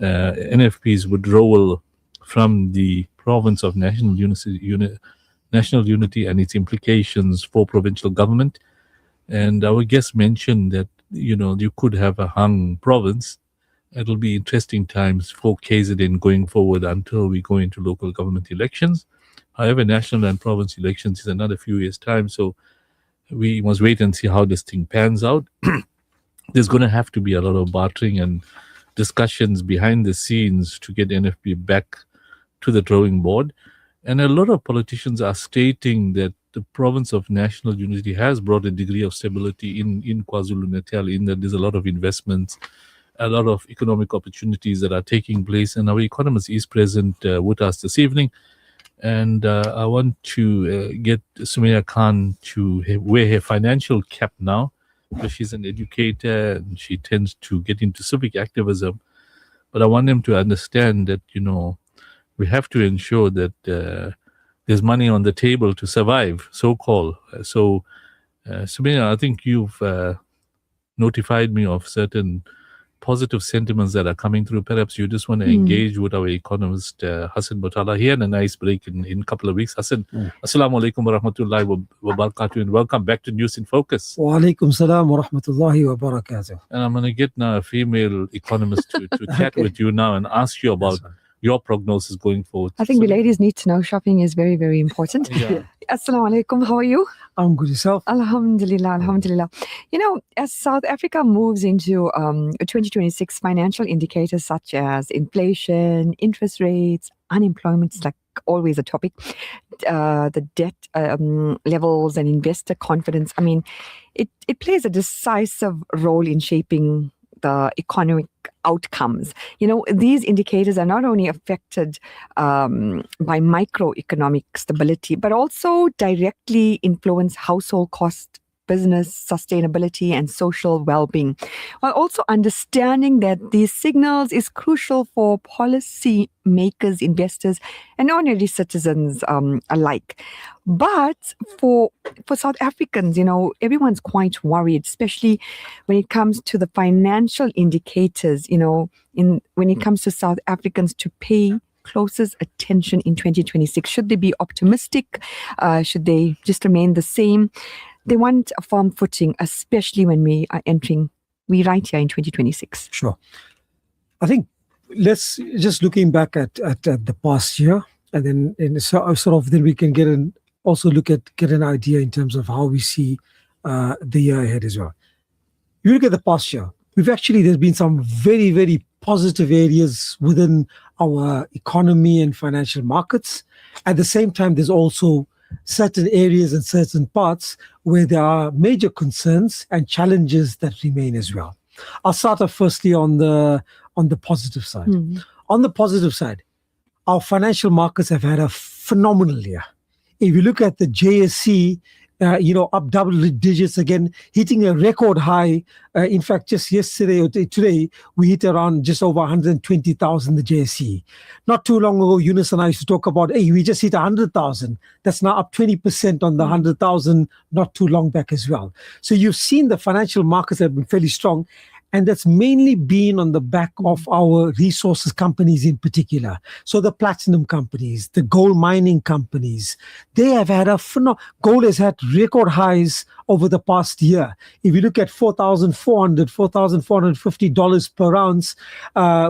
A: NFP's withdrawal from the province of National Unity and its implications for provincial government. And our guest mentioned that, you could have a hung province. It'll be interesting times for KZN going forward until we go into local government elections. However, national and province elections is another few years' time, so we must wait and see how this thing pans out. There's going to have to be a lot of bartering and discussions behind the scenes to get NFP back to the drawing board. And a lot of politicians are stating that the province of National Unity has brought a degree of stability in KwaZulu-Natal, in that there's a lot of investments, a lot of economic opportunities that are taking place. And our economist is present with us this evening. And I want to get Sumaya Khan to wear her financial cap now, because she's an educator and she tends to get into civic activism. But I want them to understand that, we have to ensure that there's money on the table to survive, so-called. So, Sumaya, I think you've notified me of certain positive sentiments that are coming through. Perhaps you just want to engage with our economist, Hassan Botala. He had a nice break in a couple of weeks. Hassan, Assalamu alaikum wa rahmatullahi wa barakatuh, and welcome back to News in Focus.
U: Wa alaikum salam wa rahmatullahi wa barakatuh.
A: And I'm going to get now a female economist to chat with you now and ask you about your prognosis going forward.
D: I think the ladies need to know shopping is very, very important.
A: Yeah.
D: Assalamu alaikum. How are you?
U: I'm good. Yourself?
D: Alhamdulillah, alhamdulillah. As South Africa moves into 2026, financial indicators such as inflation, interest rates, unemployment is like always a topic, the debt levels and investor confidence. I mean, it plays a decisive role in shaping the economic outcomes. These indicators are not only affected by microeconomic stability, but also directly influence household cost, business sustainability, and social well-being, while also understanding that these signals is crucial for policy makers, investors, and ordinary citizens alike. But for South Africans, everyone's quite worried, especially when it comes to the financial indicators, when it comes to South Africans to pay closest attention in 2026. Should they be optimistic? Should they just remain the same? They want a firm footing, especially when we are right here in 2026.
U: Sure. I think let's just looking back at the past year, and then then we can get an idea in terms of how we see the year ahead as well. You look at the past year, there's been some very, very positive areas within our economy and financial markets. At the same time, there's also certain areas and certain parts where there are major concerns and challenges that remain as well. I'll start off firstly on the positive side. On the positive side, our financial markets have had a phenomenal year. If you look at the JSE, up double digits again, hitting a record high. In fact, just yesterday or today, we hit around just over 120,000, the JSE. Not too long ago, Yunus and I used to talk about, we just hit 100,000. That's now up 20% on the 100,000 not too long back as well. So you've seen the financial markets have been fairly strong. And that's mainly been on the back of our resources companies in particular. So the platinum companies, the gold mining companies, they have had gold has had record highs over the past year. If you look at $4,450 per ounce,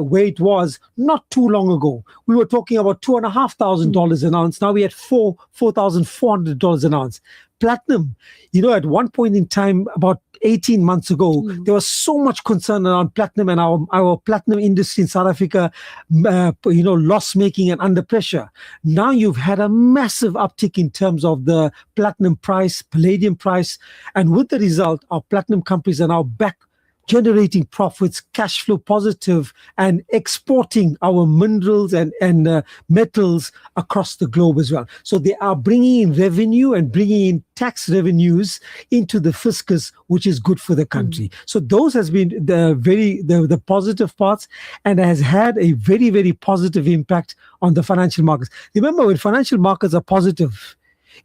U: where it was not too long ago, we were talking about $2,500 an ounce. Now we're at $4,400 an ounce. Platinum, at one point in time, about 18 months ago, there was so much concern around platinum and our platinum industry in South Africa, loss making and under pressure. Now you've had a massive uptick in terms of the platinum price, palladium price, and with the result, our platinum companies are now back generating profits, cash flow positive, and exporting our minerals and metals across the globe as well. So they are bringing in revenue and bringing in tax revenues into the fiscus, which is good for the country. So those has been the positive parts, and has had a very, very positive impact on the financial markets. Remember, when financial markets are positive,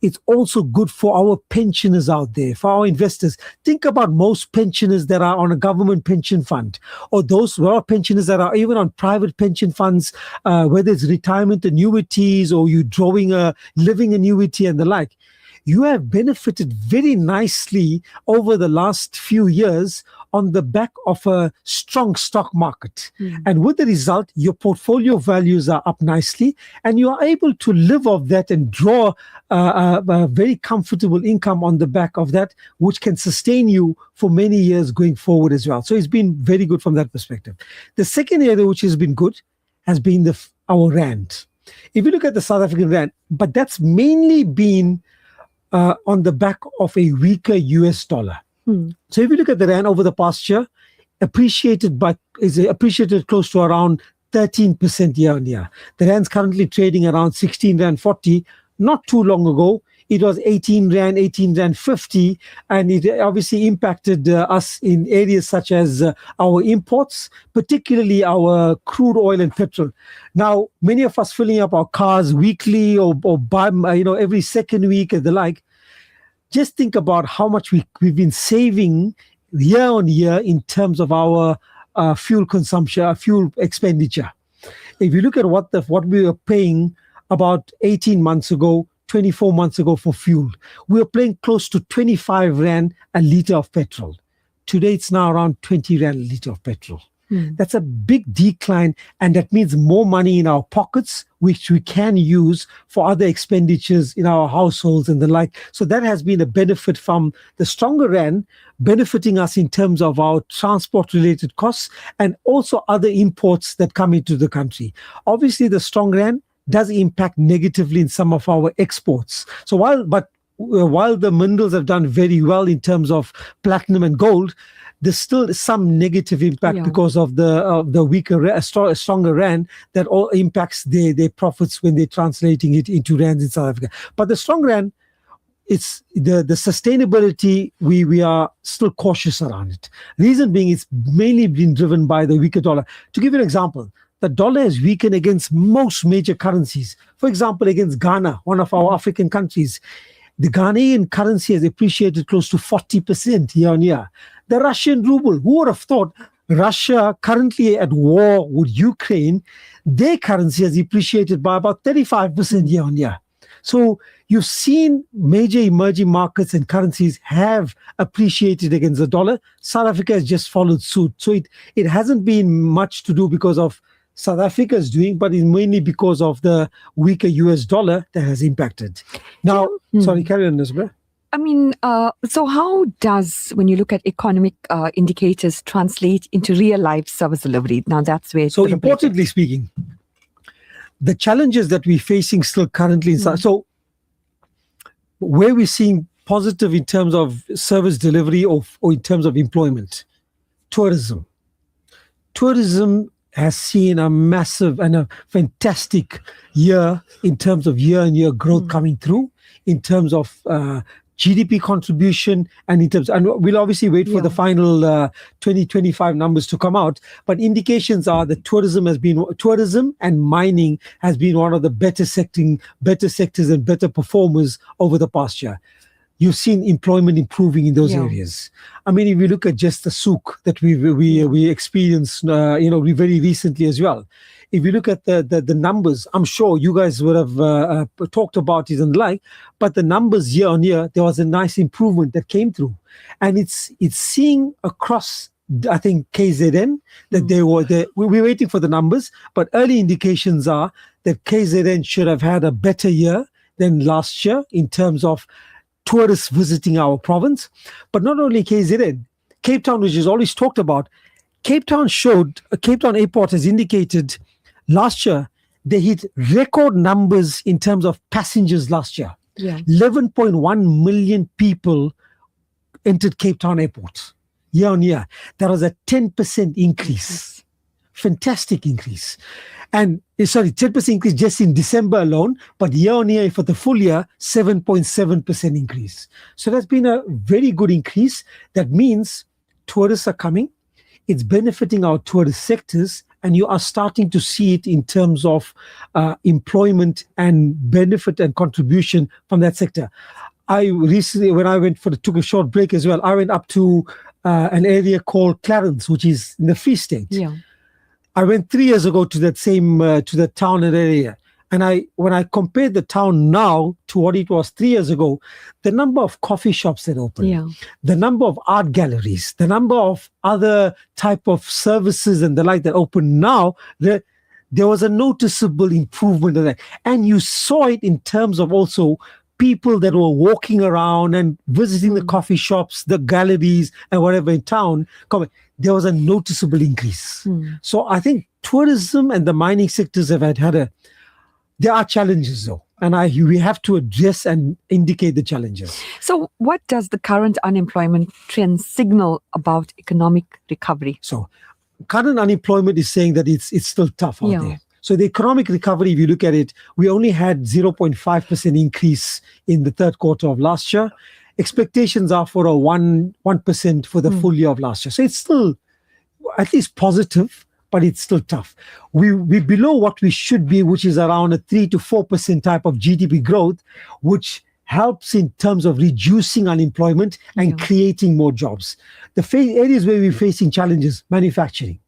U: it's also good for our pensioners out there, for our investors. Think about most pensioners that are on a government pension fund, or those pensioners that are even on private pension funds, whether it's retirement annuities or you drawing a living annuity and the like. You have benefited very nicely over the last few years on the back of a strong stock market. And with the result, your portfolio values are up nicely, and you are able to live off that and draw a very comfortable income on the back of that, which can sustain you for many years going forward as well. So it's been very good from that perspective. The second area which has been good has been our rand. If you look at the South African rand, but that's mainly been on the back of a weaker US dollar. So if you look at the rand over the past year, appreciated close to around 13% year on year. The rand's currently trading around 16 Rand 40. Not too long ago, it was 18 Rand 50, and it obviously impacted us in areas such as our imports, particularly our crude oil and petrol. Now, many of us filling up our cars weekly or every second week and the like. Just think about how much we've been saving year on year in terms of our fuel consumption, our fuel expenditure. If you look at what we were paying about 18 months ago, 24 months ago for fuel, we were paying close to 25 Rand a litre of petrol. Today, it's now around 20 Rand a litre of petrol. That's a big decline, and that means more money in our pockets, which we can use for other expenditures in our households and the like. So that has been a benefit from the stronger rand, benefiting us in terms of our transport-related costs and also other imports that come into the country. Obviously, the strong rand does impact negatively in some of our exports. So while the minerals have done very well in terms of platinum and gold, there's still some negative impact because of the weaker, stronger rand that all impacts their profits when they're translating it into rands in South Africa. But the strong rand, it's the sustainability, we are still cautious around it. Reason being, it's mainly been driven by the weaker dollar. To give you an example, the dollar has weakened against most major currencies. For example, against Ghana, one of our African countries, the Ghanaian currency has appreciated close to 40% year on year. The Russian ruble, who would have thought Russia currently at war with Ukraine, their currency has appreciated by about 35% year on year. So you've seen major emerging markets and currencies have appreciated against the dollar. South Africa has just followed suit. So it hasn't been much to do because of South Africa is doing, but it's mainly because of the weaker US dollar that has impacted. Now, sorry, carry on, Nisbah.
D: I mean, so how does, when you look at economic indicators, translate into real life service delivery? Now, that's where...
U: So importantly speaking, the challenges that we're facing still currently inside. So where we're seeing positive in terms of service delivery or in terms of employment, tourism. Tourism has seen a massive and a fantastic year in terms of year-on-year growth coming through, in terms of GDP contribution, and in terms, and we'll obviously wait for the final 2025 numbers to come out, but indications are that tourism and mining has been one of the better sectors and better performers over the past year. You've seen employment improving in those areas. I mean, if you look at just the souk that we experienced, very recently as well. If you look at the numbers, I'm sure you guys would have talked about it and the like, but the numbers year on year, there was a nice improvement that came through, and it's seeing across. I think KZN that we're waiting for the numbers, but early indications are that KZN should have had a better year than last year in terms of tourists visiting our province. But not only KZN, Cape Town, which is always talked about, Cape Town Airport has indicated last year they hit record numbers in terms of passengers last year.
D: Yeah.
U: 11.1 million people entered Cape Town Airport year on year. That was a 10% increase. Fantastic increase. And 10% increase just in December alone, but year on year for the full year, 7.7% increase. So that's been a very good increase. That means tourists are coming. It's benefiting our tourist sectors, and you are starting to see it in terms of employment and benefit and contribution from that sector. I recently, when I took a short break as well, I went up to an area called Clarence, which is in the Free State.
D: Yeah.
U: I went 3 years ago to that town and area. And when I compared the town now to what it was 3 years ago, the number of coffee shops that opened, the number of art galleries, the number of other type of services and the like that open now, there was a noticeable improvement in that. And you saw it in terms of also people that were walking around and visiting the coffee shops, the galleries and whatever in town. There was a noticeable increase. So I think tourism and the mining sectors have there are challenges though, and we have to address and indicate the challenges.
D: So what does the current unemployment trend signal about economic recovery?
U: So current unemployment is saying that it's still tough out there. So the economic recovery, if you look at it, we only had 0.5% increase in the third quarter of last year. Expectations are for a 1% for the full year of last year. So it's still at least positive, but it's still tough. We're below what we should be, which is around a 3 to 4% type of GDP growth, which helps in terms of reducing unemployment and creating more jobs. The areas where we're facing challenges, manufacturing.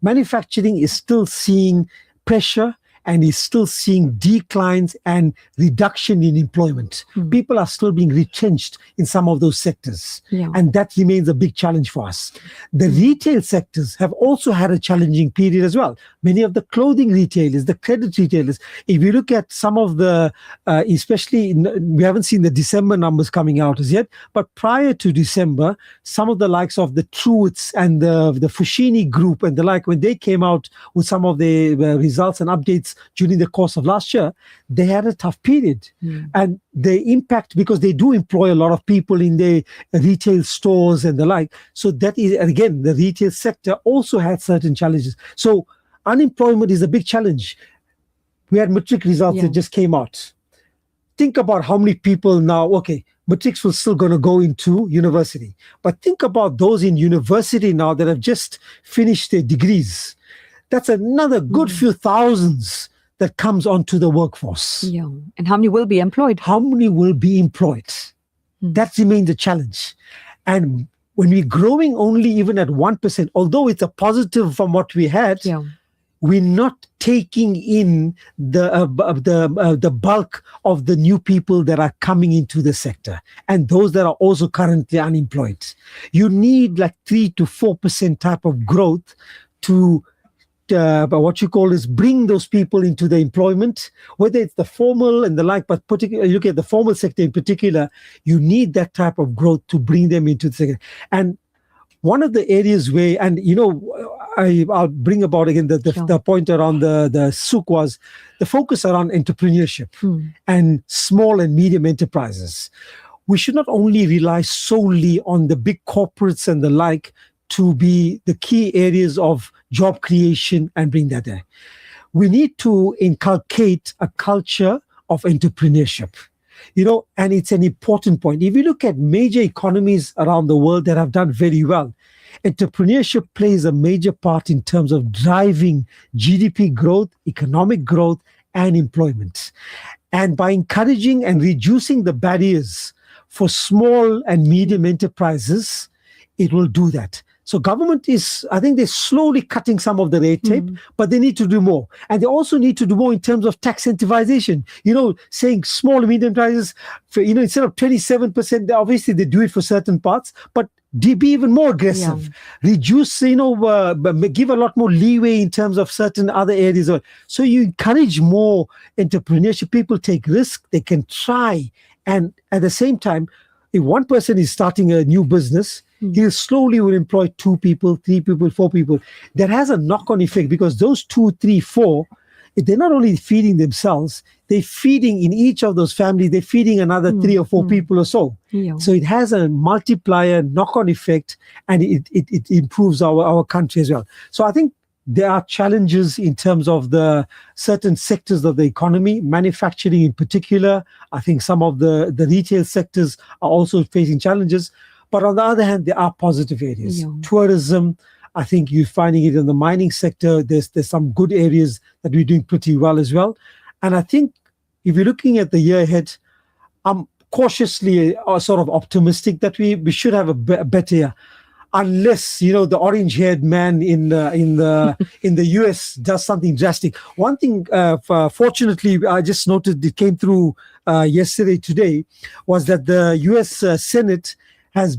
U: Manufacturing is still seeing pressure and is still seeing declines and reduction in employment. People are still being retrenched in some of those sectors. And that remains a big challenge for us. The retail sectors have also had a challenging period as well. Many of the clothing retailers, the credit retailers, if you look at some of the, especially, we haven't seen the December numbers coming out as yet, but prior to December, some of the likes of the Truths and the Fushini group and the like, when they came out with some of the results and updates during the course of last year, they had a tough period. And the impact, because they do employ a lot of people in the retail stores and the like. So that is, again, the retail sector also had certain challenges. So unemployment is a big challenge. We had matric results that just came out. Think about how many people now, matrics will still going to go into university. But think about those in university now that have just finished their degrees. That's another good few thousands that comes onto the workforce.
D: And how many will be employed?
U: How many will be employed? That remains a challenge. And when we're growing only even at 1%, although it's a positive from what we had, we're not taking in the bulk of the new people that are coming into the sector and those that are also currently unemployed. You need like 3 to 4% type of growth to what you call is bring those people into the employment, whether it's the formal and the like, but particularly look at the formal sector in particular, you need that type of growth to bring them into the sector. And one of the areas where, and I'll bring about again the point around the souk was the focus around entrepreneurship and small and medium enterprises. We should not only rely solely on the big corporates and the like to be the key areas of job creation and bring that there. We need to inculcate a culture of entrepreneurship, and it's an important point. If you look at major economies around the world that have done very well, entrepreneurship plays a major part in terms of driving GDP growth, economic growth, and employment. And by encouraging and reducing the barriers for small and medium enterprises, it will do that. So government I think they're slowly cutting some of the red tape, but they need to do more. And they also need to do more in terms of tax incentivization. Saying small and medium enterprises, instead of 27%, obviously they do it for certain parts, but be even more aggressive. Reduce, give a lot more leeway in terms of certain other areas. So you encourage more entrepreneurship. People take risk. They can try And at the same time, if one person is starting a new business, he'll slowly will employ 2 people, 3 people, 4 people. That has a knock-on effect, because those 2, 3, 4, they're not only feeding themselves, they're feeding in each of those families, they're feeding another 3 or 4 people or so.
D: Yeah.
U: So it has a multiplier knock-on effect, and it improves our country as well. So I think there are challenges in terms of the certain sectors of the economy, manufacturing in particular. I think some of the retail sectors are also facing challenges. But on the other hand, there are positive areas.
D: Yeah.
U: Tourism, I think you're finding it in the mining sector. There's some good areas that we're doing pretty well as well. And I think if you're looking at the year ahead, I'm cautiously sort of optimistic that we should have a better year. Unless, you know, the orange-haired man in the US does something drastic. One thing, fortunately, I just noted it came through yesterday, today, was that the US Senate has,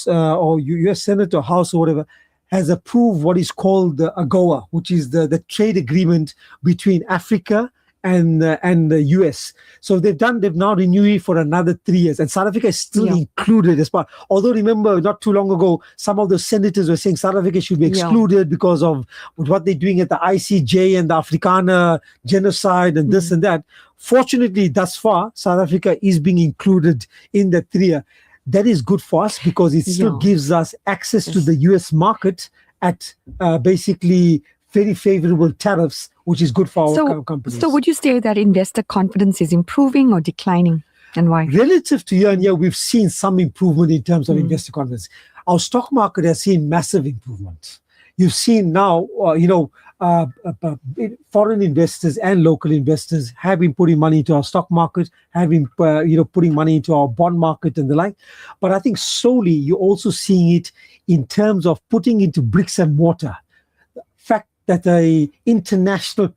U: or US Senate or House or whatever, has approved what is called the AGOA, which is the trade agreement between Africa and the US. So they've now renewed it for another 3 years, and South Africa is still included as part. Although remember, not too long ago, some of the senators were saying South Africa should be excluded because of what they're doing at the ICJ and the Afrikaner genocide and this and that. Fortunately, thus far, South Africa is being included in the 3 year. That is good for us, because it still gives us access to the US market at basically very favorable tariffs, which is good for our companies.
D: So would you say that investor confidence is improving or declining, and why?
U: Relative to year on year, we've seen some improvement in terms of investor confidence. Our stock market has seen massive improvement. You've seen now, foreign investors and local investors have been putting money into our stock market, have been putting money into our bond market and the like. But I think slowly you're also seeing it in terms of putting into bricks and mortar. Fact that a international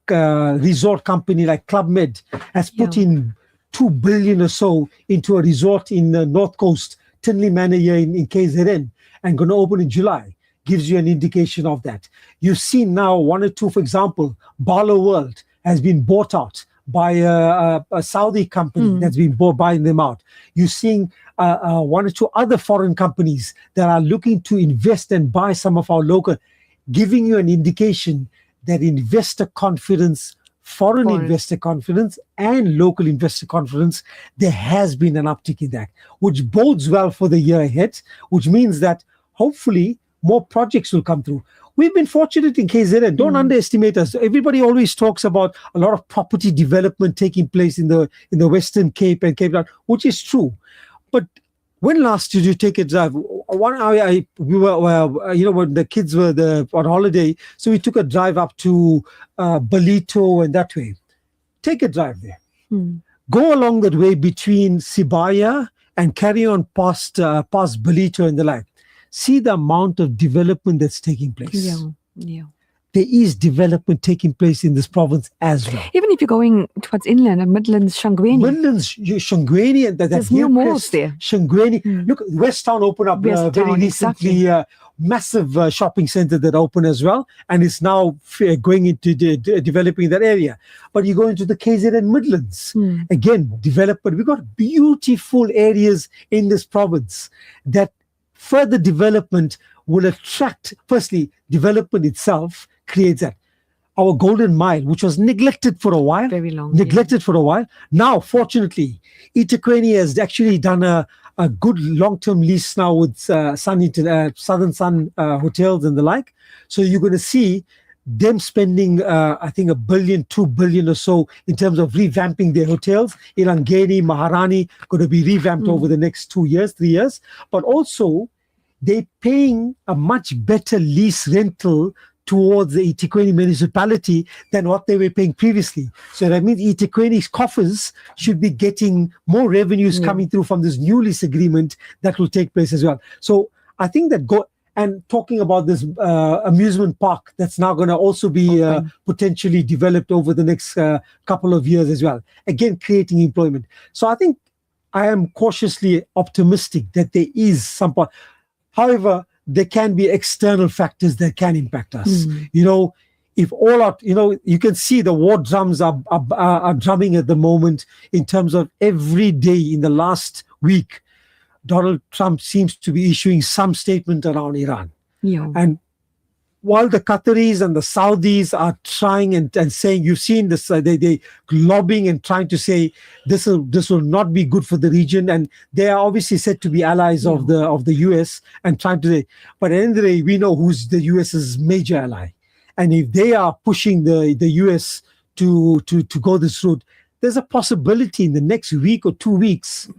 U: resort company like Club Med has put in 2 billion or so into a resort in the North Coast, Tinley Manor here in KZN, and going to open in July, gives you an indication of that. You've seen now 1 or 2, for example, Barlow World has been bought out by a Saudi company that's been buying them out. You're seeing 1 or 2 other foreign companies that are looking to invest and buy some of our local, giving you an indication that investor confidence, foreign investor confidence and local investor confidence, there has been an uptick in that, which bodes well for the year ahead, which means that hopefully more projects will come through. We've been fortunate in KZN. Don't underestimate us. Everybody always talks about a lot of property development taking place in the Western Cape and Cape Town, which is true. But when last did you take a drive? We were, when the kids were on holiday, so we took a drive up to Belito and that way. Take a drive there. Go along that way between Sumaya and carry on past Belito and the like. See the amount of development that's taking place.
D: Yeah.
U: There is development taking place in this province as well.
D: Even if you're going towards inland and Midlands, Shangweni.
U: Shangweni, and
D: there's new malls there.
U: Shangweni. Look, West Town opened up very recently. Exactly. Massive shopping center that opened as well, and it's now going into developing that area. But you go into the KZN Midlands, again, development. We've got beautiful areas in this province that further development will attract. Firstly, development itself creates that. Our Golden Mile, which was neglected for a while.
D: Very long.
U: For a while. Now, fortunately, eThekwini has actually done a good long-term lease now with Southern Sun hotels and the like. So you're going to see them spending, I think, 1 billion, 2 billion or so in terms of revamping their hotels. Ilangeni, Maharani, going to be revamped over the next 2 years, 3 years. But also, they're paying a much better lease rental towards the eThekwini municipality than what they were paying previously. So that means eThekwini's coffers should be getting more revenues coming through from this new lease agreement that will take place as well. So I think that and talking about this amusement park that's now going to also be potentially developed over the next couple of years as well. Again, creating employment. So I think I am cautiously optimistic that there is some part. However, there can be external factors that can impact us. if all out, you can see the war drums are drumming at the moment in terms of every day in the last week, Donald Trump seems to be issuing some statement around Iran.
D: Yeah.
U: And while the Qataris and the Saudis are trying and saying, you've seen this, they lobbying and trying to say this will not be good for the region, and they are obviously said to be allies of the US and trying to say, but at the end of the day, we know who's the US's major ally, and if they are pushing the US to go this route, there's a possibility in the next week or 2 weeks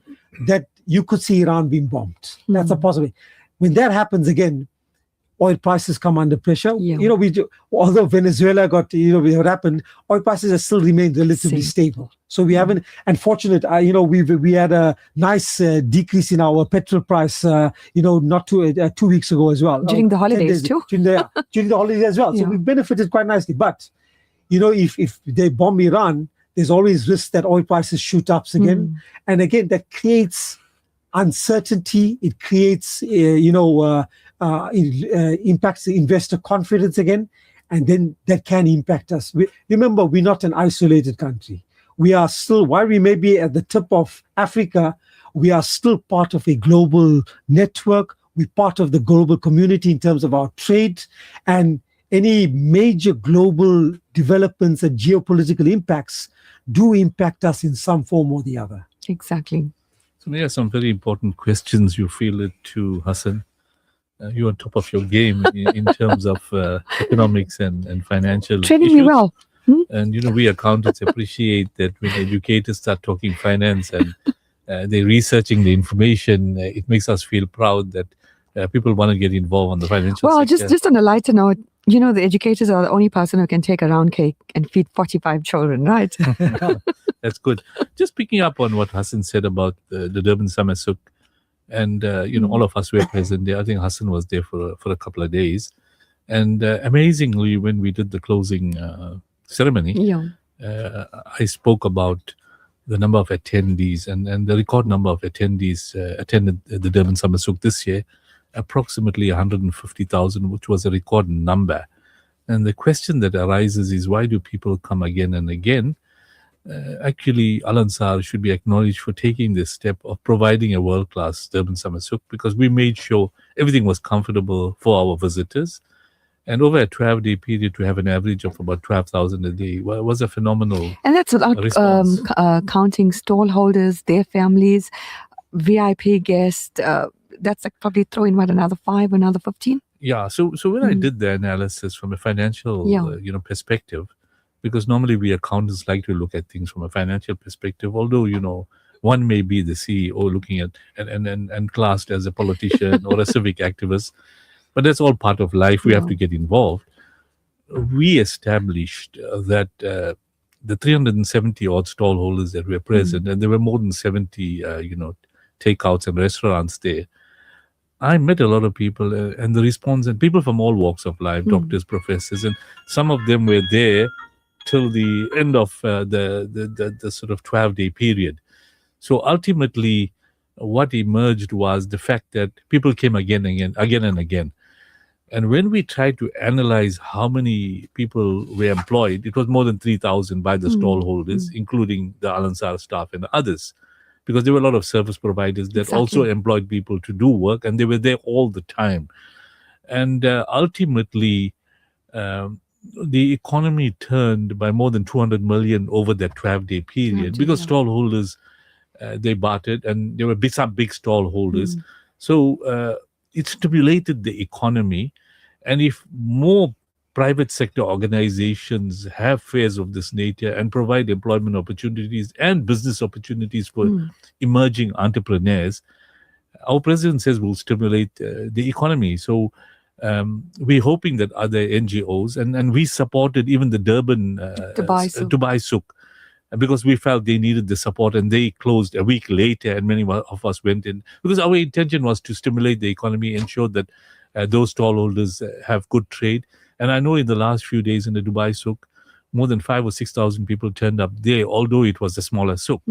U: that you could see Iran being bombed. That's a possibility. When that happens again, oil prices come under pressure. Although Venezuela got, what happened, oil prices have still remained relatively stable. So we haven't, unfortunate, we had a nice decrease in our petrol price, not 2 weeks ago as well.
D: During the holidays too.
U: During the holidays as well. So we benefited quite nicely. But, if they bomb Iran, there's always risk that oil prices shoot up again. And again, that creates uncertainty. It creates, impacts the investor confidence again, and then that can impact us. Remember, we're not an isolated country. We are still, while we may be at the tip of Africa, we are still part of a global network. We're part of the global community in terms of our trade, and any major global developments and geopolitical impacts do impact us in some form or the other.
D: Exactly.
A: So there are some very important questions you feel it to, Hassan. You're on top of your game in terms of economics and financial
D: Treating
A: issues.
D: me well.
A: And, we accountants appreciate that when educators start talking finance and they're researching the information, it makes us feel proud that people want to get involved on the financial sector.
D: Just on a lighter note, the educators are the only person who can take a round cake and feed 45 children, right?
A: That's good. Just picking up on what Hassan said about the Durban Summer Souk, and all of us were present there. I think Hassan was there for a couple of days, and amazingly, when we did the closing ceremony, I spoke about the number of attendees and the record number of attendees attended the Durban Summer Souk this year, approximately 150,000, which was a record number. And the question that arises is, why do people come again and again? Actually, Al Ansar should be acknowledged for taking this step of providing a world-class Durban Summer Souk, because we made sure everything was comfortable for our visitors. And over a 12-day period, to have an average of about 12,000 a day was a phenomenal
D: And that's without
A: response.
D: counting stall holders, their families, VIP guests. That's like probably throw in another 5, another 15.
A: Yeah. So when I did the analysis from a financial perspective, because normally we accountants like to look at things from a financial perspective, although one may be the CEO looking at and classed as a politician or a civic activist, but that's all part of life. We have to get involved. We established that the 370 odd stall holders that were present, and there were more than 70 takeouts and restaurants there. I met a lot of people and the response, and people from all walks of life, doctors, professors, and some of them were there till the end of the sort of 12-day period. So ultimately, what emerged was the fact that people came again and again. And when we tried to analyze how many people were employed, it was more than 3,000 by the stall holders, including the Al Ansar staff and others, because there were a lot of service providers that also employed people to do work, and they were there all the time. And ultimately, the economy turned by more than 200 million over that 12-day period, because stall holders, they bartered, and there were some big stall holders. So it stimulated the economy. And if more private sector organizations have fairs of this nature and provide employment opportunities and business opportunities for emerging entrepreneurs, our president says will stimulate the economy. So we're hoping that other NGOs, and we supported even the Durban Dubai Souk, because we felt they needed the support, and they closed a week later, and many of us went in, because our intention was to stimulate the economy, ensure that those stallholders have good trade. And I know in the last few days in the Dubai Souk, more than 5,000 or 6,000 people turned up there, although it was a smaller souk.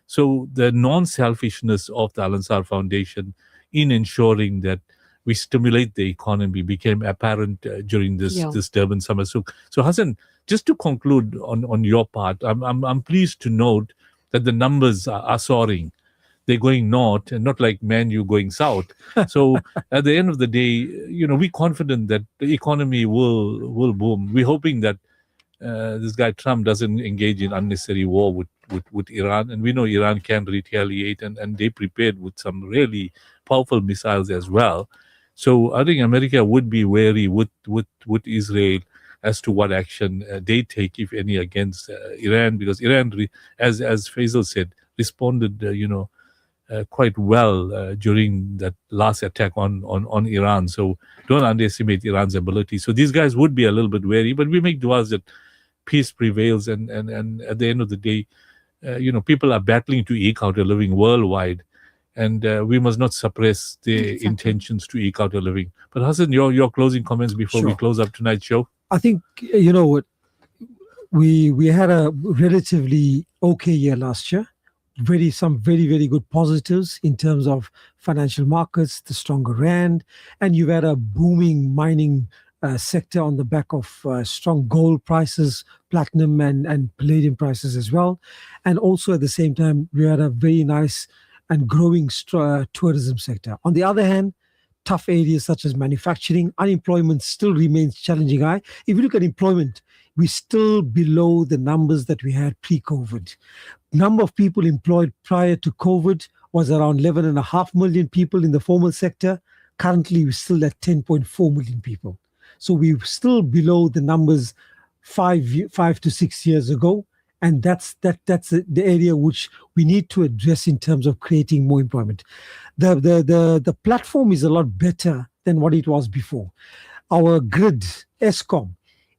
A: So the non-selfishness of the Al Ansar Foundation in ensuring that we stimulate the economy became apparent during this Durban summer. So Hassan, just to conclude on your part, I'm pleased to note that the numbers are soaring. They're going north and not like Man U going south. So at the end of the day, we're confident that the economy will boom. We're hoping that this guy Trump doesn't engage in unnecessary war with Iran. And we know Iran can retaliate, and they prepared with some really powerful missiles as well. So I think America would be wary with Israel as to what action they take, if any, against Iran, because Iran, as Faisal said, responded, quite well during that last attack on Iran. So don't underestimate Iran's ability. So these guys would be a little bit wary, but we make duas that peace prevails, and at the end of the day, people are battling to eke out a living worldwide, and we must not suppress their intentions to eke out a living. But Hassan, your closing comments before we close up tonight's show?
U: I think, what, we had a relatively okay year last year. Some very, very good positives in terms of financial markets, the stronger rand, and you've had a booming mining sector on the back of strong gold prices, platinum and palladium prices as well. And also at the same time, we had a very nice and growing tourism sector. On the other hand, tough areas such as manufacturing, unemployment still remains challenging high. If you look at employment, we're still below the numbers that we had pre-COVID. Number of people employed prior to COVID was around 11.5 million people in the formal sector. Currently, we're still at 10.4 million people. So we're still below the numbers 5 to 6 years ago. And that's the area which we need to address in terms of creating more employment. The platform is a lot better than what it was before. Our grid, ESCOM,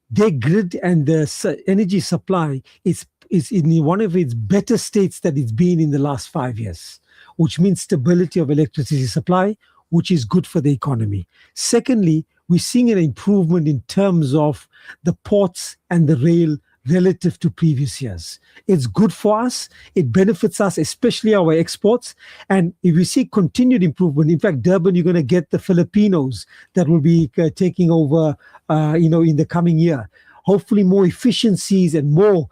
U: their grid and the energy supply is in one of its better states that it's been in the last 5 years, which means stability of electricity supply, which is good for the economy. Secondly, we're seeing an improvement in terms of the ports and the rail relative to previous years. It's good for us. It benefits us, especially our exports. And if we see continued improvement, in fact, Durban, you're going to get the Filipinos that will be taking over, in the coming year. Hopefully more efficiencies and more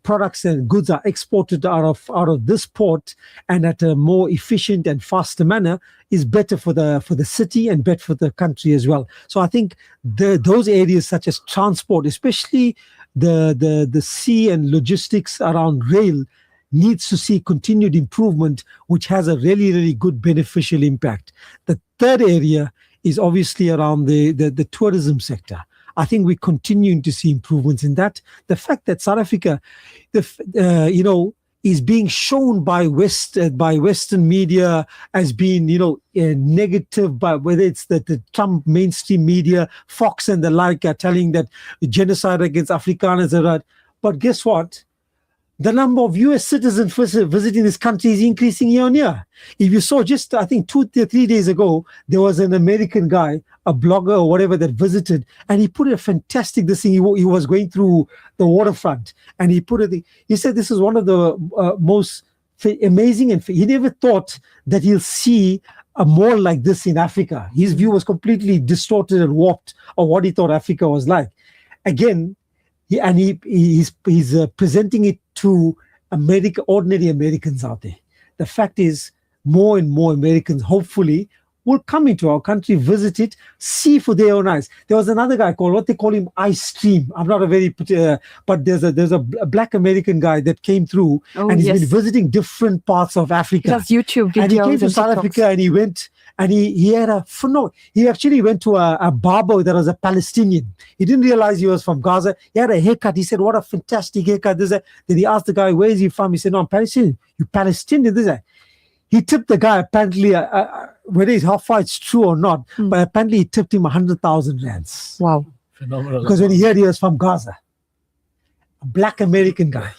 U: products and goods are exported out of this port, and at a more efficient and faster manner is better for the city and better for the country as well. So I think those areas such as transport, especially the sea and logistics around rail, needs to see continued improvement, which has a really, really good beneficial impact. The third area is obviously around the tourism sector. I think we're continuing to see improvements in that. The fact that South Africa, is being shown by Western media as being, negative, by whether it's the Trump mainstream media, Fox and the like, are telling that genocide against Afrikaners are right. But guess what? The number of US citizens visiting this country is increasing year on year. If you saw just, I think 2 to 3 days ago, there was an American guy, a blogger or whatever, that visited, and he put a fantastic thing. He was going through the waterfront, and he said this is one of the most amazing, and he never thought that he'll see a mall like this in Africa. His view was completely distorted and warped of what he thought Africa was like. Again, he's presenting it to ordinary Americans out there. The fact is, more and more Americans, hopefully, will come into our country, visit it, see for their own eyes. There was another guy called, what they call him, Ice Stream. I'm not a very, but there's a black American guy that came through, and he's been visiting different parts of Africa.
D: He does YouTube videos
U: and he came to South
D: TikToks.
U: Africa, and he went. And he had he actually went to a barber that was a Palestinian. He didn't realize he was from Gaza. He had a haircut. He said, what a fantastic haircut. Then he asked the guy, where is he from? He said, no, I'm Palestinian. You Palestinian? He tipped the guy, apparently, whether how far it's true or not, but apparently he tipped him 100,000 rands.
D: Wow.
U: Phenomenal. Because when he heard he was from Gaza, a black American guy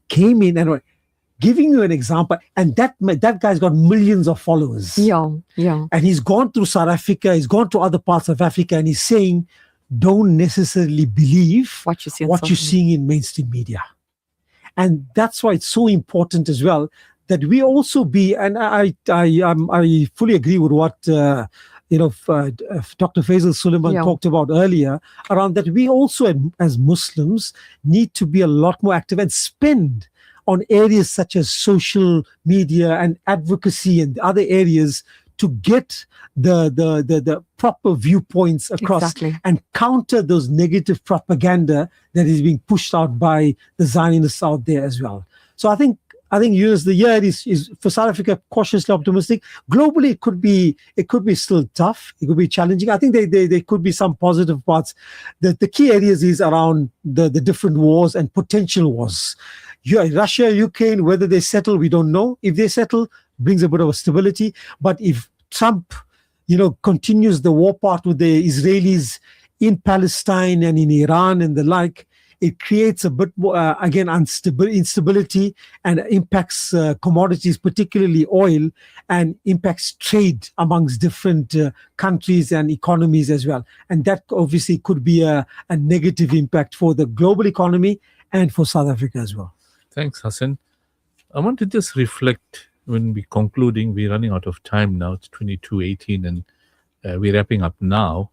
U: came in and went, giving you an example, and that guy's got millions of followers.
D: Yeah.
U: And he's gone through South Africa, he's gone to other parts of Africa, and he's saying, don't necessarily believe what you're seeing in mainstream media. And that's why it's so important as well that we also be, and I fully agree with what Dr. Faisal Suleiman talked about earlier, around that we also as Muslims need to be a lot more active and spend on areas such as social media and advocacy and other areas to get the proper viewpoints across and counter those negative propaganda that is being pushed out by the Zionists out there as well. So I think Yunus, the year is for South Africa cautiously optimistic. Globally, it could be still tough. It could be challenging. I think there could be some positive parts. The key areas is around the different wars and potential wars. Russia, Ukraine, whether they settle, we don't know. If they settle, brings a bit of a stability. But if Trump, continues the war part with the Israelis in Palestine and in Iran and the like, it creates a bit more, again, instability and impacts commodities, particularly oil, and impacts trade amongst different countries and economies as well. And that obviously could be a negative impact for the global economy and for South Africa as well.
A: Thanks, Hassan. I want to just reflect when we're concluding. We're running out of time now. It's 22:18 and we're wrapping up now.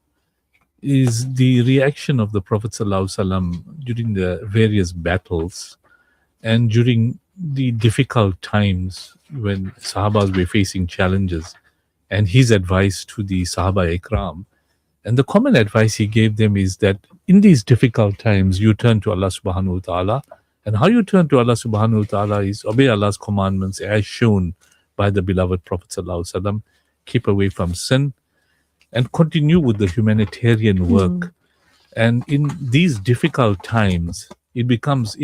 A: Is the reaction of the Prophet ﷺ during the various battles and during the difficult times when Sahabas were facing challenges, and his advice to the Sahaba Ikram. And the common advice he gave them is that in these difficult times, you turn to Allah subhanahu wa ta'ala. And how you turn to Allah subhanahu wa ta'ala is obey Allah's commandments as shown by the beloved Prophet ﷺ, keep away from sin, and continue with the humanitarian work. And in these difficult times, it becomes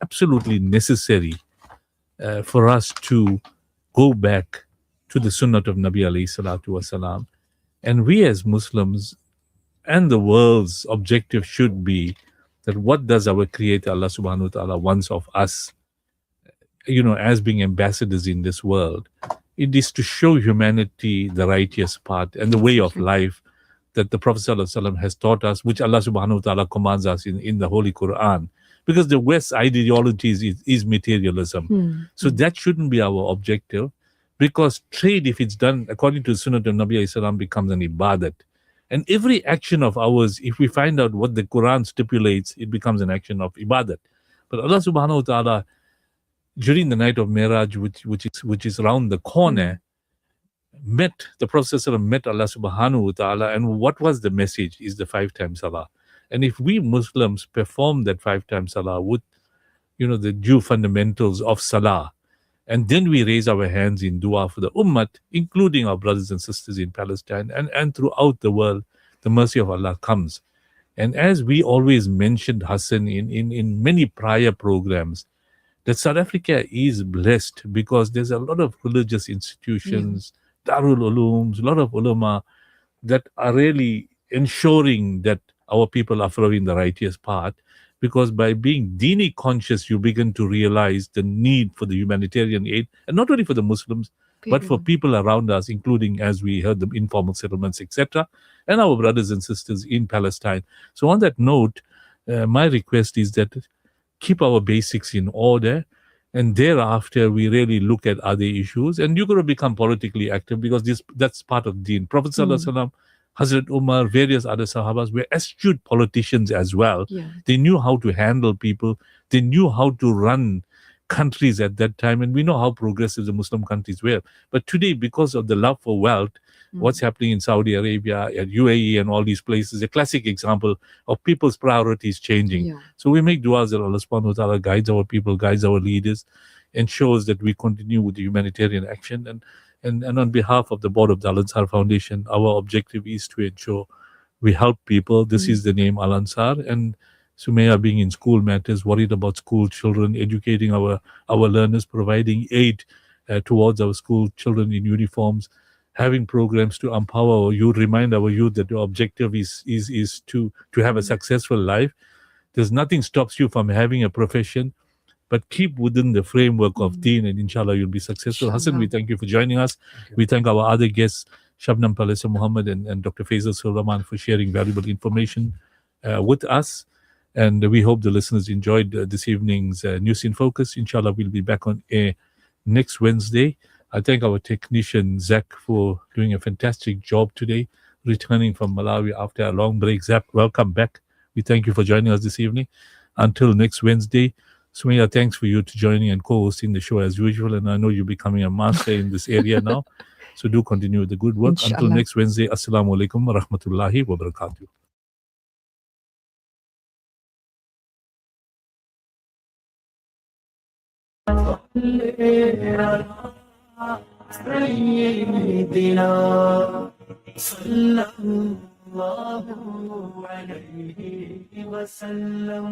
A: absolutely necessary for us to go back to the Sunnah of Nabi alayhi salatu wasalam. And we as Muslims and the world's objective should be that what does our Creator Allah subhanahu wa ta'ala wants of us, as being ambassadors in this world. It is to show humanity the righteous path and the way of life that the Prophet ﷺ has taught us, which Allah subhanahu wa ta'ala commands us in the Holy Quran. Because the West's ideology is materialism. So that shouldn't be our objective. Because trade, if it's done according to the Sunnah of Nabi ﷺ, becomes an ibadat. And every action of ours, if we find out what the Quran stipulates, it becomes an action of ibadat. But Allah subhanahu wa ta'ala, during the night of Miraj, which is around the corner, the Prophet ﷺ met Allah subhanahu wa ta'ala, and what was the message is the 5 times salah. And if we Muslims perform that 5 times salah with, the due fundamentals of salah, and then we raise our hands in dua for the ummah, including our brothers and sisters in Palestine and throughout the world, the mercy of Allah comes. And as we always mentioned, Hassan, in many prior programs, that South Africa is blessed because there's a lot of religious institutions, Darul Ulooms, a lot of ulama that are really ensuring that our people are following the righteous path. Because by being Dini conscious, you begin to realize the need for the humanitarian aid, and not only for the Muslims, but for people around us, including, as we heard, the informal settlements, etc., and our brothers and sisters in Palestine. So on that note, my request is that keep our basics in order, and thereafter we really look at other issues. And you're going to become politically active because that's part of Deen. Prophet Sallallahu Alaihi Wasallam, Hazrat Umar, various other Sahabas were astute politicians as well. They knew how to handle people. They knew how to run countries at that time. And we know how progressive the Muslim countries were. But today, because of the love for wealth, what's happening in Saudi Arabia, at UAE and all these places, a classic example of people's priorities changing. So we make du'as that Allah subhanahu wa ta'ala guides our people, guides our leaders, ensures that we continue with the humanitarian action. And on behalf of the board of the Al-Ansar Foundation, our objective is to ensure we help people. This is the name Al-Ansar. And Sumaya, being in school matters, worried about school children, educating our learners, providing aid towards our school children in uniforms, having programs to empower our youth, remind our youth that the objective is to have a successful life. There's nothing stops you from having a profession, but keep within the framework of Deen, and inshallah you'll be successful. Hassan, we thank you for joining us. We thank our other guests, Shabnam Palesa Muhammad and Dr. Faisal Sulaiman, for sharing valuable information with us. And we hope the listeners enjoyed this evening's News in Focus. Inshallah, we'll be back on air next Wednesday. I thank our technician, Zach, for doing a fantastic job today, returning from Malawi after a long break. Zach, welcome back. We thank you for joining us this evening. Until next Wednesday, Sumaya, thanks for you to joining and co-hosting the show as usual. And I know you're becoming a master in this area now. So do continue with the good work.
D: Inshallah.
A: Until next Wednesday, Assalamu alaikum wa rahmatullahi wa barakatuh.
P: سيدنا صلى الله عليه وسلم